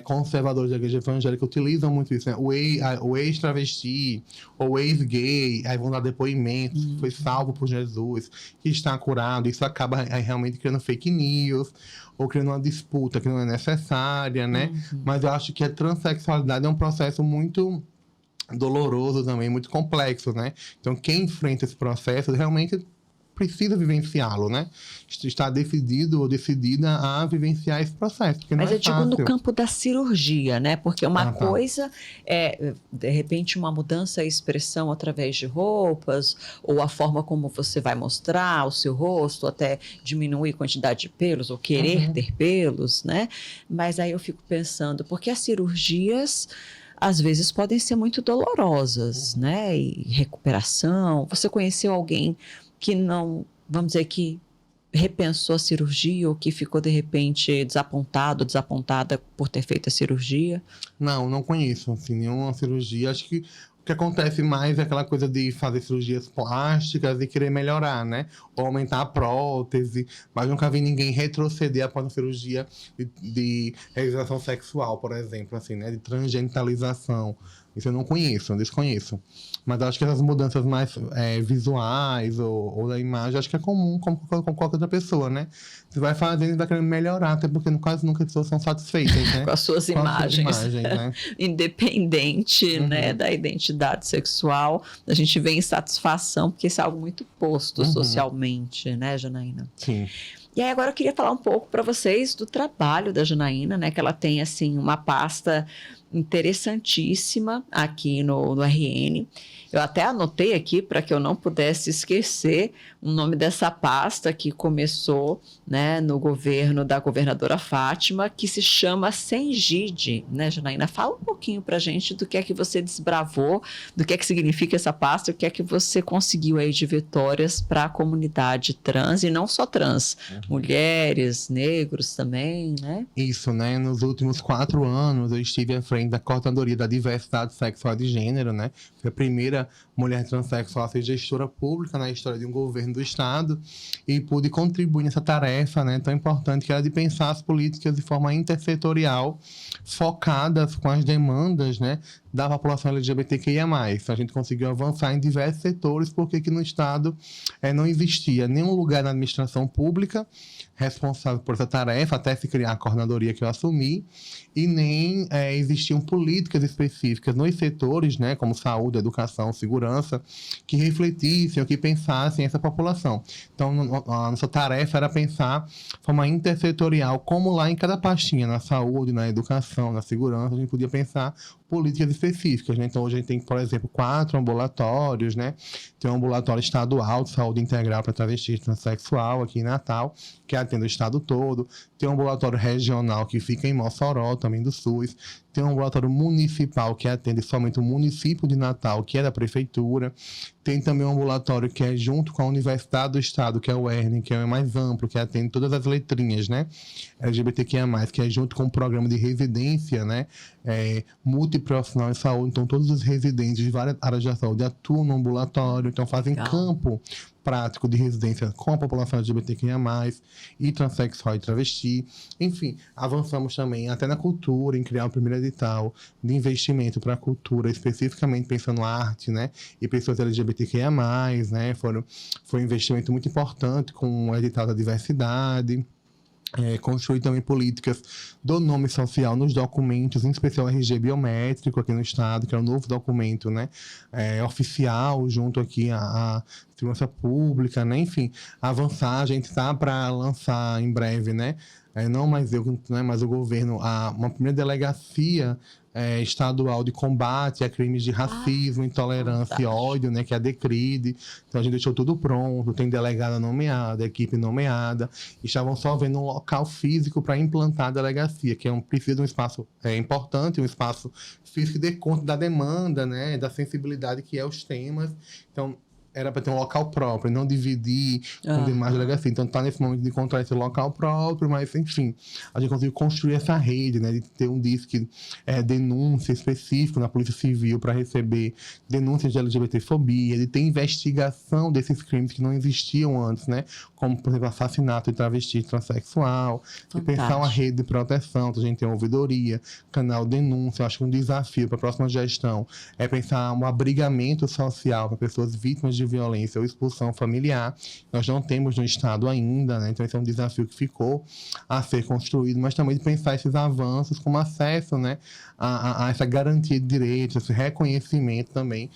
conservadores da igreja evangélica utilizam muito isso, né? O ex-travesti, ou ex-gay, aí vão dar depoimentos, que foi salvo por Jesus, que está curado. Isso acaba realmente criando fake news, ou criando uma disputa que não é necessária, né? Mas eu acho que a transexualidade é um processo muito doloroso também, muito complexo, né? Então, quem enfrenta esse processo realmente precisa vivenciá-lo, né? Está decidido ou decidida a vivenciar esse processo, porque Mas não é eu digo fácil. no campo da cirurgia, né? Porque uma tá. coisa é, de repente, uma mudança de expressão através de roupas, ou a forma como você vai mostrar o seu rosto, até diminuir a quantidade de pelos, ou querer ter pelos, né? Mas aí eu fico pensando, porque as cirurgias às vezes podem ser muito dolorosas, né? E recuperação. Você conheceu alguém que não, vamos dizer que repensou a cirurgia ou que ficou de repente desapontado, desapontada por ter feito a cirurgia? Não conheço, assim, nenhuma cirurgia. Acho que o que acontece mais é aquela coisa de fazer cirurgias plásticas e querer melhorar, né? Ou aumentar a prótese, mas nunca vi ninguém retroceder após a cirurgia de realização sexual, por exemplo, assim, né? De transgenitalização. Isso eu não conheço, eu desconheço. Mas acho que essas mudanças mais visuais ou da imagem, acho que é comum com qualquer outra pessoa, né? Você vai fazendo e vai querendo melhorar, até porque quase nunca as pessoas são satisfeitas, né? Com as suas imagens. Né? Independente, né, da identidade sexual, a gente vê insatisfação, porque isso é algo muito posto socialmente, né, Janaína? Sim. E aí agora eu queria falar um pouco para vocês do trabalho da Janaína, né, que ela tem, assim, uma pasta interessantíssima aqui no RN. Eu até anotei aqui para que eu não pudesse esquecer o nome dessa pasta que começou, né, no governo da governadora Fátima, que se chama Sengide, né, Janaína? Fala um pouquinho para a gente do que é que você desbravou, do que é que significa essa pasta, o que é que você conseguiu aí de vitórias para a comunidade trans, e não só trans, mulheres, negros também, né? Isso, né? Nos últimos 4 anos eu estive à frente da Coordenadoria da Diversidade Sexual e de Gênero, né? Fui a primeira mulher transexual a ser gestora pública na história de um governo do Estado e pude contribuir nessa tarefa, né, tão importante, que era de pensar as políticas de forma intersetorial, focadas com as demandas, né, da população LGBTQIA+. Então, a gente conseguiu avançar em diversos setores, porque aqui no Estado não existia nenhum lugar na administração pública responsável por essa tarefa, até se criar a coordenadoria que eu assumi, e nem existiam políticas específicas nos setores, né, como saúde, educação, segurança, que refletissem ou que pensassem essa população. Então, a nossa tarefa era pensar de forma intersetorial, como lá em cada pastinha, na saúde, na educação, na segurança, a gente podia pensar políticas específicas, né? Então, hoje a gente tem, por exemplo, 4 ambulatórios, né? Tem um ambulatório estadual de saúde integral para travesti e transexual aqui em Natal, que atende o estado todo. Tem um ambulatório regional que fica em Mossoró, também do SUS. Tem um ambulatório municipal que atende somente o município de Natal, que é da prefeitura. Tem também um ambulatório que é junto com a Universidade do Estado, que é o ERN, que é o mais amplo, que atende todas as letrinhas, né? LGBTQIA+, que é junto com o programa de residência, né? Multiprofissional em saúde. Então, todos os residentes de várias áreas da saúde atuam no ambulatório, então fazem campo prático de residência com a população LGBTQIA+, e transexual e travesti. Enfim, avançamos também até na cultura, em criar o primeiro edital de investimento para a cultura, especificamente pensando na arte, né? E pessoas LGBTQIA+, né? Foi um investimento muito importante com o edital da diversidade. Construir também políticas do nome social nos documentos, em especial o RG biométrico aqui no estado, que é um novo documento, né, oficial, junto aqui à segurança pública, né, enfim, avançar. A gente está para lançar em breve, né, não mais eu, né, mas o governo, uma primeira delegacia estadual de combate a crimes de racismo, intolerância e ódio, né, que é a DECRID. Então a gente deixou tudo pronto, tem delegada nomeada, equipe nomeada, e estavam só vendo um local físico para implantar a delegacia, que precisa de um espaço importante, um espaço físico que dê conta da demanda, né, da sensibilidade que é os temas. Então, era para ter um local próprio, não dividir com demais delegacias. Então tá nesse momento de encontrar esse local próprio, mas enfim, a gente conseguiu construir essa rede, né, de ter um disque denúncia específico na Polícia Civil para receber denúncias de LGBTfobia, de ter investigação desses crimes que não existiam antes, né, como, por exemplo, assassinato de travesti transexual, e pensar uma rede de proteção. Então a gente tem ouvidoria, canal denúncia. Eu acho que um desafio para a próxima gestão é pensar um abrigamento social para pessoas vítimas de violência ou expulsão familiar. Nós não temos no Estado ainda, né? Então esse é um desafio que ficou a ser construído, mas também de pensar esses avanços como acesso, né, a essa garantia de direitos, esse reconhecimento também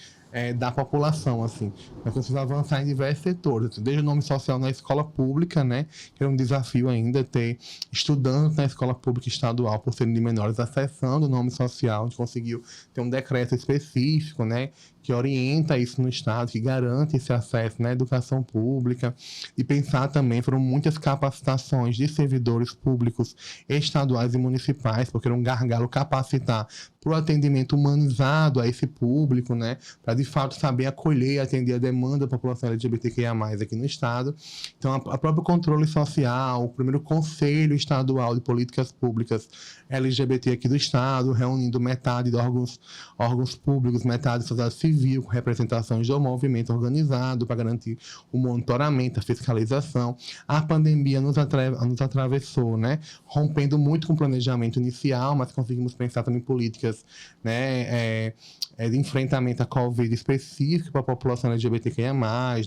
da população, assim. Nós precisamos avançar em diversos setores, desde o nome social na escola pública, né, que é um desafio ainda ter estudantes na escola pública estadual, por serem de menores, acessando o nome social. A gente conseguiu ter um decreto específico, né, que orienta isso no Estado, que garante esse acesso na educação pública, e pensar também, foram muitas capacitações de servidores públicos estaduais e municipais, porque era um gargalo capacitar para o atendimento humanizado a esse público, né, para de fato saber acolher e atender a demanda da população LGBTQIA+, aqui no Estado. Então, a próprio controle social, o primeiro Conselho Estadual de Políticas Públicas LGBT aqui do Estado, reunindo metade de órgãos públicos, metade de sociedade civil, com representações do movimento organizado, para garantir o monitoramento, a fiscalização. A pandemia nos atravessou, né, rompendo muito com o planejamento inicial, mas conseguimos pensar também em políticas, né, de enfrentamento à Covid específico para a população LGBTQIA+,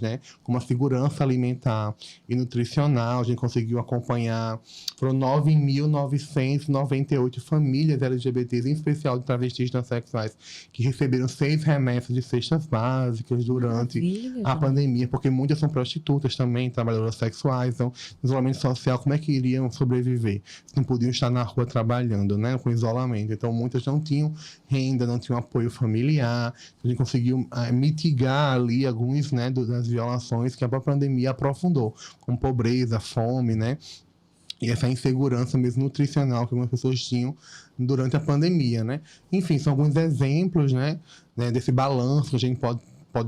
né, como a segurança alimentar e nutricional. A gente conseguiu acompanhar, foram 9.998 famílias LGBTs, em especial de travestis transexuais, que receberam 6 remessas de cestas básicas durante a pandemia, porque muitas são prostitutas também, trabalhadoras sexuais. Então, isolamento social, como é que iriam sobreviver? Não podiam estar na rua trabalhando, né, com isolamento. Então, muitas não tinham renda, não tinham apoio familiar. A gente conseguiu mitigar ali alguns, né, das violações que a própria pandemia aprofundou, como pobreza, fome, né, e essa insegurança mesmo nutricional que algumas pessoas tinham durante a pandemia, né. Enfim, são alguns exemplos, né, desse balanço que a gente pode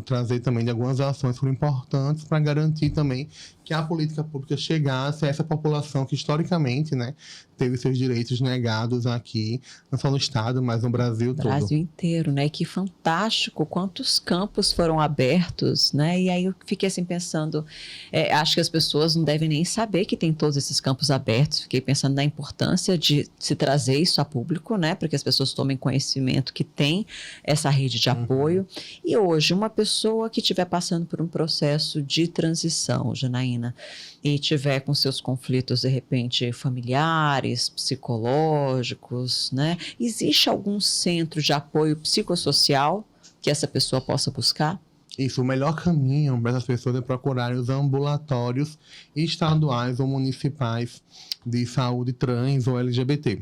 trazer também de algumas ações que foram importantes para garantir também que a política pública chegasse a essa população que, historicamente, né, teve seus direitos negados aqui, não só no Estado, mas no Brasil todo. Brasil inteiro, né? E que fantástico, quantos campos foram abertos, né? E aí eu fiquei assim pensando, acho que as pessoas não devem nem saber que tem todos esses campos abertos. Fiquei pensando na importância de se trazer isso a público, né? Para que as pessoas tomem conhecimento que tem essa rede de apoio. E hoje, uma pessoa que estiver passando por um processo de transição, Janaína, e tiver com seus conflitos, de repente, familiares, psicológicos, né? Existe algum centro de apoio psicossocial que essa pessoa possa buscar? Isso, o melhor caminho para essas pessoas é procurarem os ambulatórios estaduais ou municipais de saúde trans ou LGBT.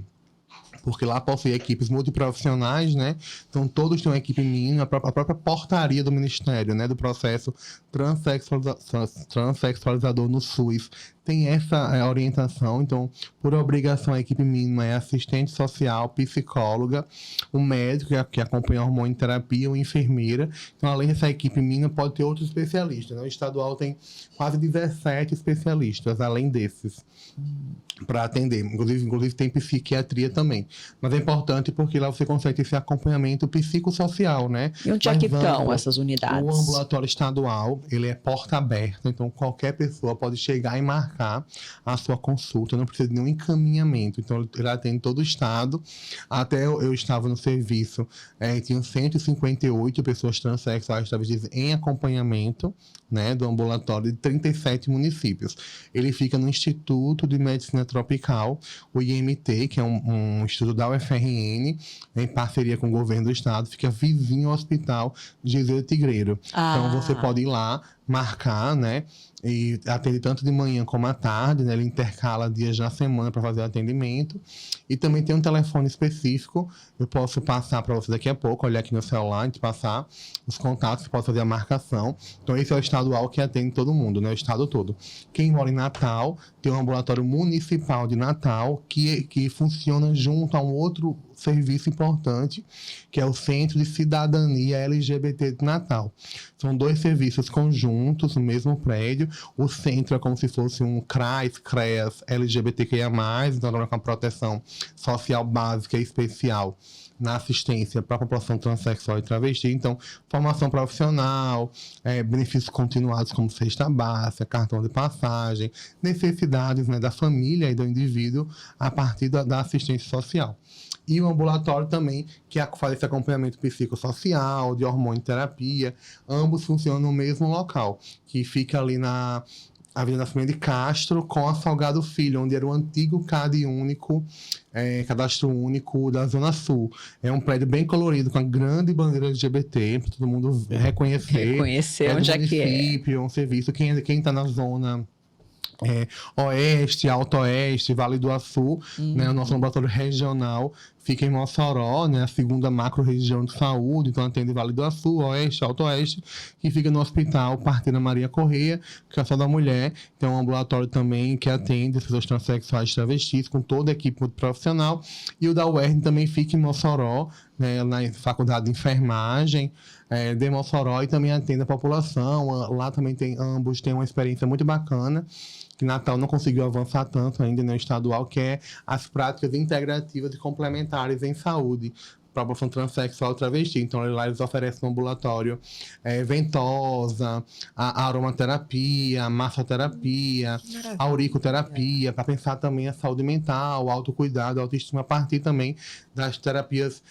Porque lá possui equipes multiprofissionais, né? Então, todos têm uma equipe mínima, a própria portaria do Ministério, né, do processo transexualizador no SUS tem essa orientação. Então, por obrigação, a equipe mínima é assistente social, psicóloga, o médico que acompanha a hormonioterapia, o enfermeira. Então, além dessa equipe mínima, pode ter outros especialistas, né? O estadual tem quase 17 especialistas, além desses, para atender. Inclusive tem psiquiatria também. Mas é importante porque lá você consegue ter esse acompanhamento psicossocial, né? E onde é que estão essas unidades? O ambulatório estadual, ele é porta aberta, então qualquer pessoa pode chegar e marcar a sua consulta, não precisa de nenhum encaminhamento. Então, ele atende todo o estado. Até eu estava no serviço, tinham 158 pessoas transexuais travestis em acompanhamento, né, do ambulatório de 37 municípios. Ele fica no Instituto de Medicina Tropical, o IMT, que é um instituto da UFRN, em parceria com o governo do estado, fica vizinho ao Hospital Jesus Tigreiro. Então, você pode ir lá, marcar, né, e atende tanto de manhã como à tarde, né? Ele intercala dias na semana para fazer o atendimento. E também tem um telefone específico, eu posso passar para você daqui a pouco, olhar aqui no celular, a gente passar os contatos, pode fazer a marcação. Então, esse é o estadual que atende todo mundo, né? O estado todo. Quem mora em Natal, tem um ambulatório municipal de Natal que funciona junto a um outro serviço importante, que é o Centro de Cidadania LGBT de Natal. São 2 serviços conjuntos no mesmo prédio. O centro é como se fosse um CRAS, CREAS LGBTQIA+, então trabalha com a proteção social básica e especial na assistência para a população transexual e travesti. Então, formação profissional, benefícios continuados como cesta básica, cartão de passagem, necessidades, né, da família e do indivíduo a partir da assistência social. E o ambulatório também, que faz esse acompanhamento psicossocial, de hormonioterapia. Ambos funcionam no mesmo local, que fica ali na Avenida Nascimento de Castro, com a Salgado Filho, onde era o antigo CAD único, cadastro único da Zona Sul. É um prédio bem colorido, com a grande bandeira LGBT, para todo mundo reconhecer. Reconhecer onde é que é. É um serviço, quem está na zona Oeste, Alto Oeste, Vale do Açu, né, o nosso laboratório regional fica em Mossoró, né, a segunda macro-região de saúde, então atende Vale do Açu, Oeste, Alto Oeste, que fica no Hospital Parteira Maria Correia, que é só da mulher. Tem um ambulatório também que atende pessoas transexuais e travestis, com toda a equipe profissional. E o da UERN também fica em Mossoró, né, na Faculdade de Enfermagem de Mossoró, e também atende a população. Lá também ambos têm uma experiência muito bacana, que Natal não conseguiu avançar tanto ainda no estadual, que é as práticas integrativas e complementares em saúde para a população transexual e travesti. Então, lá eles oferecem no ambulatório ventosa, a aromaterapia, a massoterapia, a auriculoterapia, para pensar também a saúde mental, o autocuidado, a autoestima, a partir também das terapias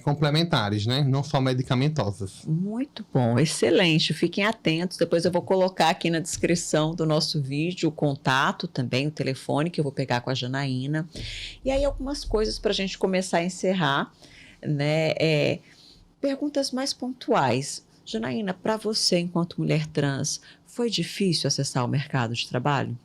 complementares, né? Não só medicamentosas. Muito bom, excelente. Fiquem atentos. Depois eu vou colocar aqui na descrição do nosso vídeo o contato também, o telefone que eu vou pegar com a Janaína. E aí algumas coisas para a gente começar a encerrar, né? Perguntas mais pontuais. Janaína, para você, enquanto mulher trans, foi difícil acessar o mercado de trabalho?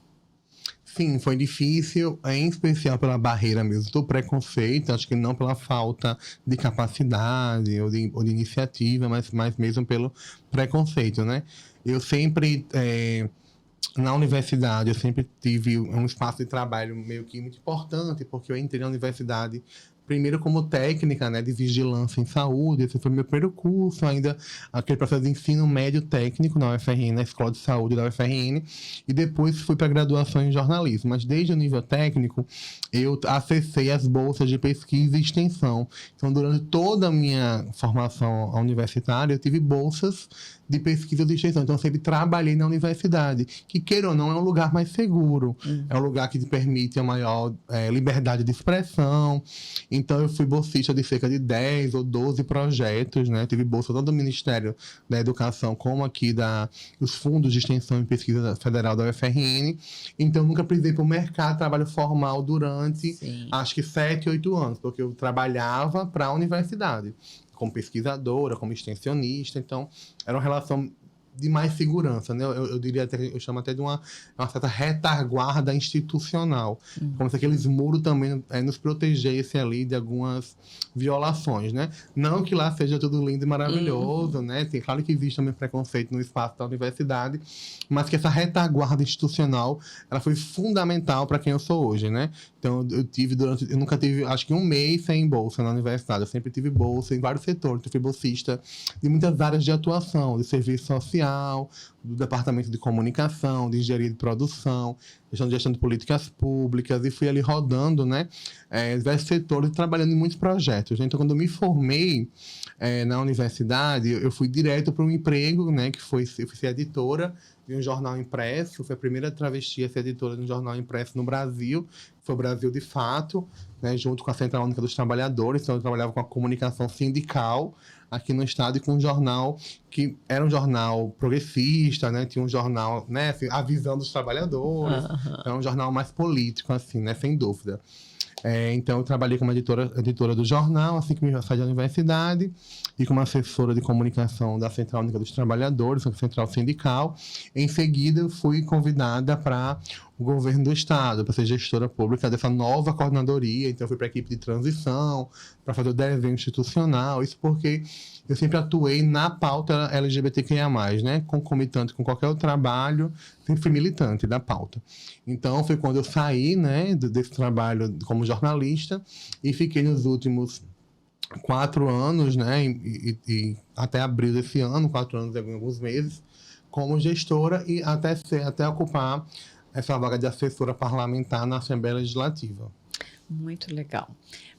Sim, foi difícil, em especial pela barreira mesmo do preconceito, acho que não pela falta de capacidade ou de iniciativa, mas mesmo pelo preconceito, né? Eu sempre, na universidade, eu sempre tive um espaço de trabalho meio que muito importante, porque eu entrei na universidade primeiro como técnica, né, de vigilância em saúde. Esse foi meu primeiro curso, ainda aquele processo de ensino médio técnico na UFRN, na Escola de Saúde da UFRN, e depois fui para a graduação em jornalismo. Mas desde o nível técnico, eu acessei as bolsas de pesquisa e extensão. Então, durante toda a minha formação universitária, eu tive bolsas de pesquisa e extensão. Então, eu sempre trabalhei na universidade, que, queira ou não, é um lugar mais seguro. É um lugar que te permite a maior liberdade de expressão. Então, eu fui bolsista de cerca de 10 ou 12 projetos, né? Tive bolsa tanto do Ministério da Educação, como aqui dos Fundos de Extensão e Pesquisa Federal da UFRN. Então, nunca precisei para o mercado de trabalho formal durante, acho que 7, 8 anos, porque eu trabalhava para a universidade, como pesquisadora, como extensionista. Então, era uma relação de mais segurança, né? Eu diria até, eu chamo até de uma certa retaguarda institucional, como se aqueles muros também nos protegessem ali de algumas violações, né? Não que lá seja tudo lindo e maravilhoso, né? Tem, claro que existe também preconceito no espaço da universidade, mas que essa retaguarda institucional, ela foi fundamental para quem eu sou hoje, né? Então, eu nunca tive, acho que um mês sem bolsa na universidade. Eu sempre tive bolsa em vários setores. Eu fui bolsista de muitas áreas de atuação, de serviço social, do departamento de comunicação, de engenharia de produção, gestão de políticas públicas, e fui ali rodando, né, diversos setores, trabalhando em muitos projetos. Então, quando eu me formei na universidade, eu fui direto para um emprego, né, eu fui ser editora de um jornal impresso. Fui a primeira travesti a ser editora de um jornal impresso no Brasil, foi o Brasil de Fato, né, junto com a Central Única dos Trabalhadores. Então, eu trabalhava com a comunicação sindical aqui no estado, e com um jornal que era um jornal progressista, né? Tinha um jornal, né, assim, a visão dos trabalhadores. Era um jornal mais político, assim, né, sem dúvida. Então, eu trabalhei como editora do jornal, assim que me saí da universidade, e como assessora de comunicação da Central Única dos Trabalhadores, a Central Sindical. Em seguida, eu fui convidada para o governo do estado, para ser gestora pública dessa nova coordenadoria. Então, eu fui para a equipe de transição, para fazer o desenho institucional. Isso porque eu sempre atuei na pauta LGBTQIA+, né? Concomitante com qualquer outro trabalho, sempre fui militante da pauta. Então, foi quando eu saí, né, desse trabalho como jornalista e fiquei nos últimos 4 anos, né, e até abril desse ano, 4 anos e alguns meses, como gestora e até ocupar essa vaga de assessora parlamentar na Assembleia Legislativa. Muito legal.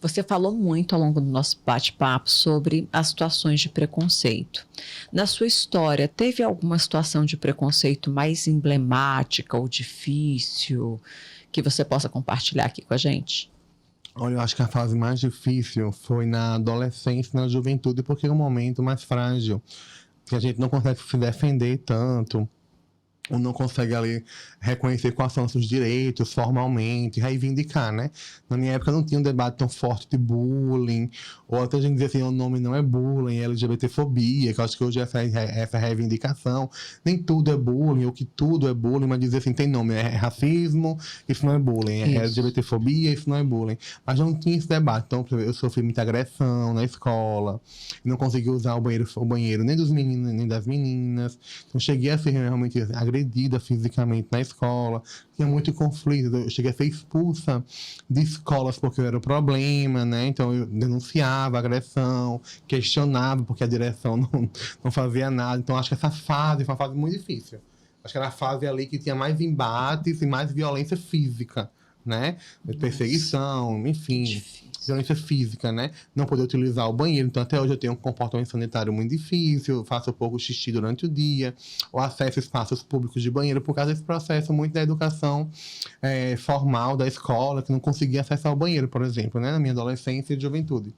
Você falou muito ao longo do nosso bate-papo sobre as situações de preconceito. Na sua história, teve alguma situação de preconceito mais emblemática ou difícil que você possa compartilhar aqui com a gente? Olha, eu acho que a fase mais difícil foi na adolescência e na juventude, porque é um momento mais frágil, que a gente não consegue se defender tanto, ou não consegue ali reconhecer quais são os seus direitos formalmente, reivindicar, né? Na minha época não tinha um debate tão forte de bullying, ou até a gente dizer assim, o nome não é bullying, é LGBTfobia, que eu acho que hoje essa reivindicação, nem tudo é bullying, ou que tudo é bullying, mas dizer assim, tem nome, é racismo, isso não é bullying, é LGBTfobia, isso não é bullying. Mas não tinha esse debate, então eu sofri muita agressão na escola, não consegui usar o banheiro nem dos meninos, nem das meninas, então cheguei a ser realmente agredida fisicamente na escola, tinha muito conflito, eu cheguei a ser expulsa de escolas porque eu era o problema, né, então eu denunciava a agressão, questionava porque a direção não fazia nada, então acho que essa fase foi uma fase muito difícil, acho que era a fase ali que tinha mais embates e mais violência física, né, perseguição, enfim, violência física, né? Não poder utilizar o banheiro. Então, até hoje eu tenho um comportamento sanitário muito difícil, faço pouco xixi durante o dia, ou acesso a espaços públicos de banheiro por causa desse processo muito da educação formal da escola, que não conseguia acessar o banheiro, por exemplo, né? Na minha adolescência e juventude.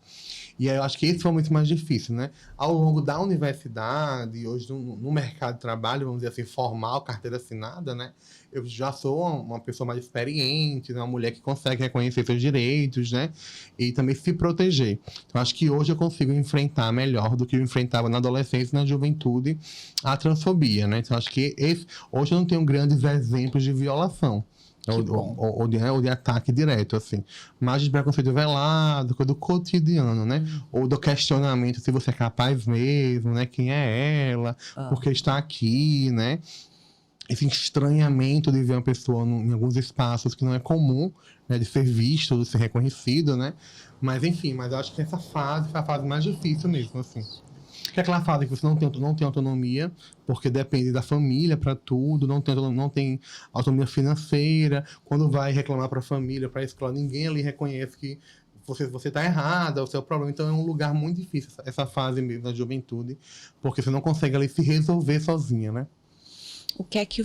E aí eu acho que esse foi muito mais difícil, né? Ao longo da universidade, hoje no mercado de trabalho, vamos dizer assim, formal, carteira assinada, né? Eu já sou uma pessoa mais experiente, né? Uma mulher que consegue reconhecer seus direitos, né? E também se proteger. Então, acho que hoje eu consigo enfrentar melhor do que eu enfrentava na adolescência e na juventude a transfobia, né? Então, acho que hoje eu não tenho grandes exemplos de violação. Ou de ataque direto, assim. Mas de preconceito velado, do cotidiano, né? Ou do questionamento se você é capaz mesmo, né? Quem é ela? Por que está aqui, né? Esse estranhamento de ver uma pessoa em alguns espaços que não é comum, né? De ser visto, de ser reconhecido, né? Mas, enfim, mas eu acho que essa fase foi a fase mais difícil mesmo, assim. Que é aquela fase que você não tem autonomia, porque depende da família para tudo, não tem autonomia financeira. Quando vai reclamar para a família, para a escola, ninguém ali reconhece que você está errada, é o seu problema. Então é um lugar muito difícil, essa fase mesmo da juventude, porque você não consegue ali se resolver sozinha, né? O que é que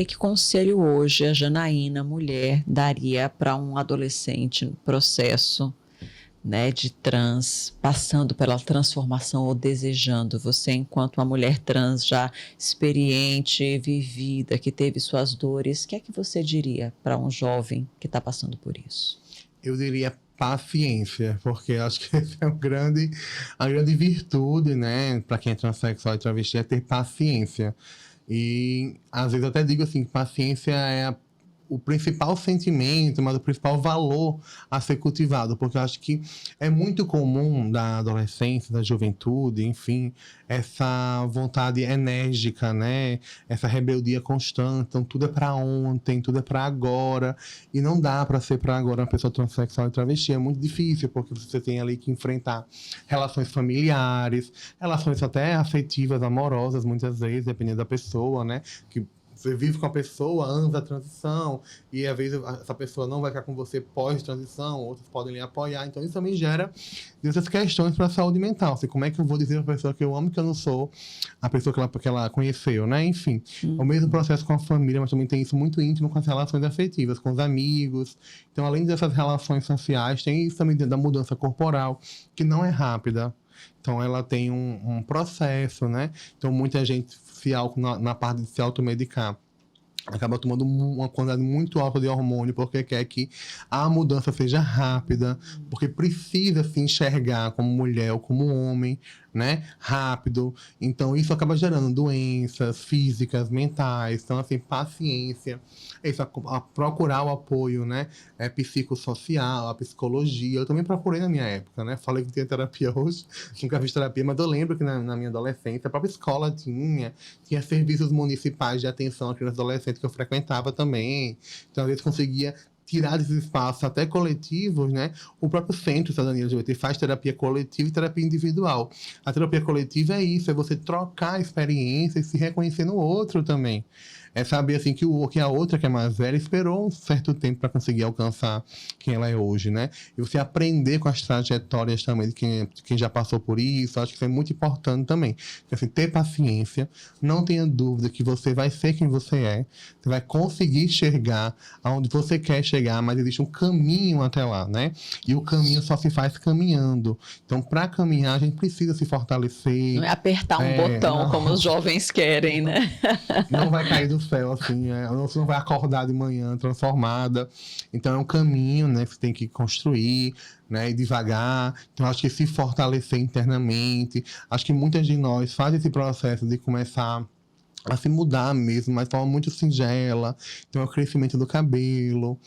que conselho hoje a Janaína, mulher, daria para um adolescente no processo, né, de trans, passando pela transformação ou desejando? Você, enquanto uma mulher trans já experiente, vivida, que teve suas dores, o que é que você diria para um jovem que está passando por isso? Eu diria paciência, porque acho que essa é a grande virtude, né, para quem é transexual e travesti, é ter paciência. E às vezes eu até digo assim, paciência é o principal sentimento, mas o principal valor a ser cultivado, porque eu acho que é muito comum da adolescência, da juventude, enfim, essa vontade enérgica, né? Essa rebeldia constante, então tudo é para ontem, tudo é para agora, e não dá para ser para agora uma pessoa transexual e travesti, é muito difícil, porque você tem ali que enfrentar relações familiares, relações até afetivas, amorosas, muitas vezes, dependendo da pessoa, né? Que você vive com a pessoa antes da transição e às vezes essa pessoa não vai ficar com você pós-transição, outros podem lhe apoiar, então isso também gera essas questões para a saúde mental, assim, como é que eu vou dizer para a pessoa que eu amo que eu não sou a pessoa que ela conheceu, né? Enfim, o mesmo processo com a família, mas também tem isso muito íntimo com as relações afetivas, com os amigos. Então, além dessas relações sociais, tem isso também da mudança corporal, que não é rápida. Então, ela tem um processo, né? Então, muita gente na parte de se automedicar acaba tomando uma quantidade muito alta de hormônio porque quer que a mudança seja rápida, porque precisa se enxergar como mulher ou como homem, né, rápido. Então, isso acaba gerando doenças físicas, mentais. Então, assim, paciência. Isso, a procurar o apoio, né, psicossocial, a psicologia. Eu também procurei na minha época, né? Falei que tinha terapia hoje, nunca fiz terapia, mas eu lembro que na minha adolescência, a própria escola tinha serviços municipais de atenção a crianças e adolescentes que eu frequentava também. Então, às vezes, conseguia tirar desses espaços até coletivos, né? O próprio Centro de Cidadania LGBT faz terapia coletiva e terapia individual. A terapia coletiva é isso, é você trocar experiências e se reconhecer no outro também. É saber assim que a outra, que é mais velha, esperou um certo tempo para conseguir alcançar quem ela é hoje, né? E você aprender com as trajetórias também de quem já passou por isso. Acho que isso é muito importante também. Então, assim, ter paciência, não tenha dúvida que você vai ser quem você é, você vai conseguir chegar aonde você quer chegar, mas existe um caminho até lá, né? E o caminho só se faz caminhando. Então, para caminhar, a gente precisa se fortalecer. Não é apertar um botão, não, como os jovens querem, né? Não vai cair do céu, assim, você não vai acordar de manhã transformada. Então, é um caminho, né, que você tem que construir, né, e devagar. Então, acho que se fortalecer internamente. Acho que muitas de nós fazem esse processo de começar a se mudar mesmo, mas de forma muito singela. Então, é o crescimento do cabelo,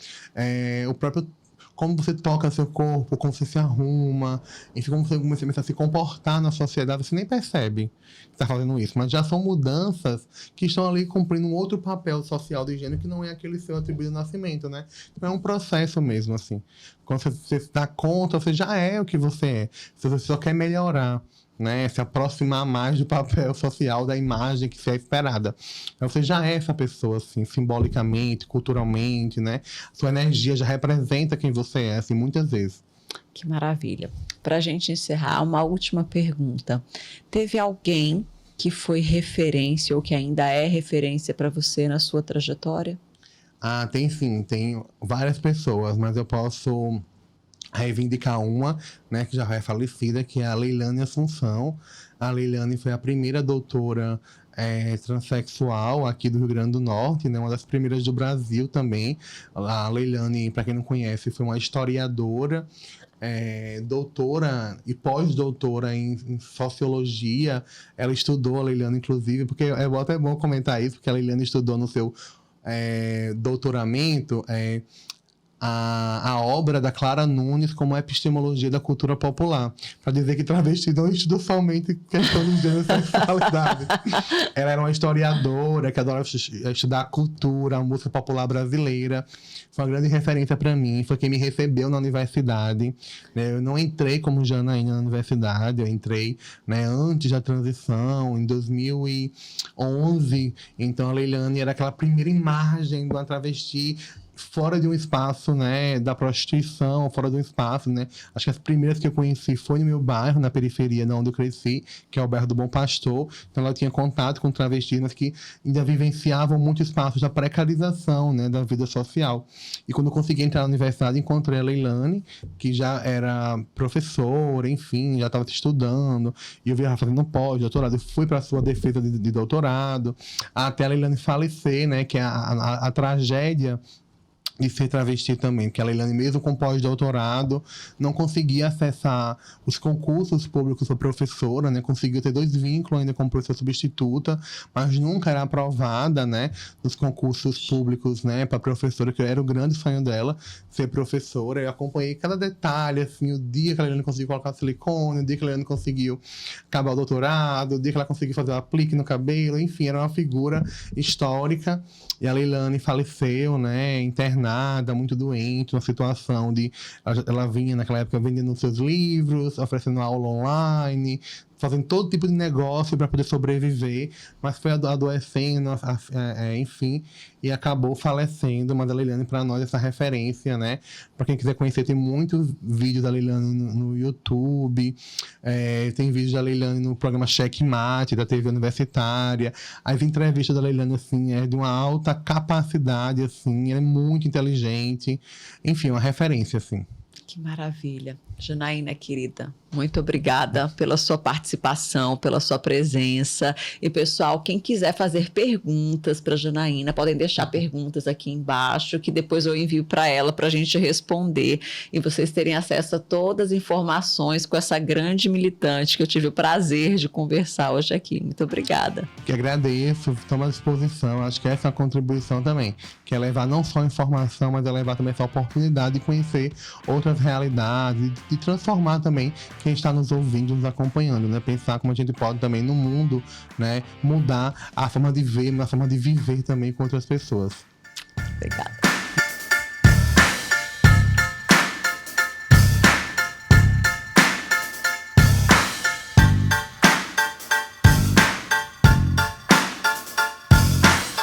o próprio como você toca seu corpo, como você se arruma, enfim, como você começa a se comportar na sociedade, você nem percebe que está fazendo isso. Mas já são mudanças que estão ali cumprindo um outro papel social de gênero que não é aquele seu atribuído de nascimento, né? Então é um processo mesmo, assim. Quando você se dá conta, você já é o que você é. Você só quer melhorar, né, se aproximar mais do papel social, da imagem que se é esperada. Então, você já é essa pessoa, assim, simbolicamente, culturalmente, né? Sua energia já representa quem você é, assim, muitas vezes. Que maravilha. Para a gente encerrar, uma última pergunta. Teve alguém que foi referência ou que ainda é referência para você na sua trajetória? Ah, tem sim. Tem várias pessoas, mas eu posso reivindicar uma, né, que já é falecida, que é a Leilane Assunção. A Leilane foi a primeira doutora transexual aqui do Rio Grande do Norte, né, uma das primeiras do Brasil também. A Leilane, para quem não conhece, foi uma historiadora, doutora e pós-doutora em sociologia. Ela estudou, a Leilane, inclusive, porque é até bom comentar isso, porque a Leilane estudou no seu doutoramento a obra da Clara Nunes como epistemologia da cultura popular, para dizer que travesti não estuda somente questão de gênero e sexualidade. Ela era uma historiadora que adora estudar a cultura, a música popular brasileira. Foi uma grande referência para mim, foi quem me recebeu na universidade, né? Eu não entrei como Janaína na universidade, eu entrei, né, antes da transição, em 2011. Então a Leilane era aquela primeira imagem de uma travesti fora de um espaço, né, da prostituição, fora de um espaço, né. Acho que as primeiras que eu conheci foi no meu bairro, na periferia de onde eu cresci, que é o bairro do Bom Pastor. Então ela tinha contato com travestis, mas que ainda vivenciavam muito espaço da precarização, né, da vida social. E quando eu consegui entrar na universidade, encontrei a Leilane, que já era professora, enfim, já estava estudando, e eu vi ela fazendo pós-doutorado. Eu fui para a sua defesa de doutorado, até a Leilane falecer, né, que é a tragédia de ser travesti também, porque a Leilane, mesmo com pós-doutorado, não conseguia acessar os concursos públicos para professora, né? Conseguiu ter 2 vínculos ainda como professora substituta, mas nunca era aprovada, né, nos concursos públicos, né, para professora, que era o grande sonho dela, ser professora. Eu acompanhei cada detalhe, assim, o dia que a Leilane conseguiu colocar silicone, o dia que a Leilane conseguiu acabar o doutorado, o dia que ela conseguiu fazer o aplique no cabelo, enfim, era uma figura histórica. E a Leilane faleceu, né, internada, muito doente, uma situação de... Ela vinha, naquela época, vendendo seus livros, oferecendo aula online, fazendo todo tipo de negócio para poder sobreviver, mas foi adoecendo, enfim, e acabou falecendo. Mas a Leilane, para nós, essa referência, né? Para quem quiser conhecer, tem muitos vídeos da Leilane no YouTube, tem vídeos da Leilane no programa Checkmate, da TV Universitária. As entrevistas da Leilane, assim, é de uma alta capacidade, assim, ela é muito inteligente, enfim, uma referência, assim. Que maravilha. Janaína, querida, Muito obrigada pela sua participação, pela sua presença. E, pessoal, quem quiser fazer perguntas para a Janaína, podem deixar perguntas aqui embaixo, que depois eu envio para ela para a gente responder e vocês terem acesso a todas as informações com essa grande militante que eu tive o prazer de conversar hoje aqui. Muito obrigada. Que agradeço, estamos à disposição. Acho que essa é uma contribuição também, que é levar não só informação, mas é levar também essa oportunidade de conhecer outras realidades, de transformar também quem está nos ouvindo, nos acompanhando, né? Pensar como a gente pode também no mundo, né? Mudar a forma de ver, a forma de viver também com outras pessoas. Obrigada.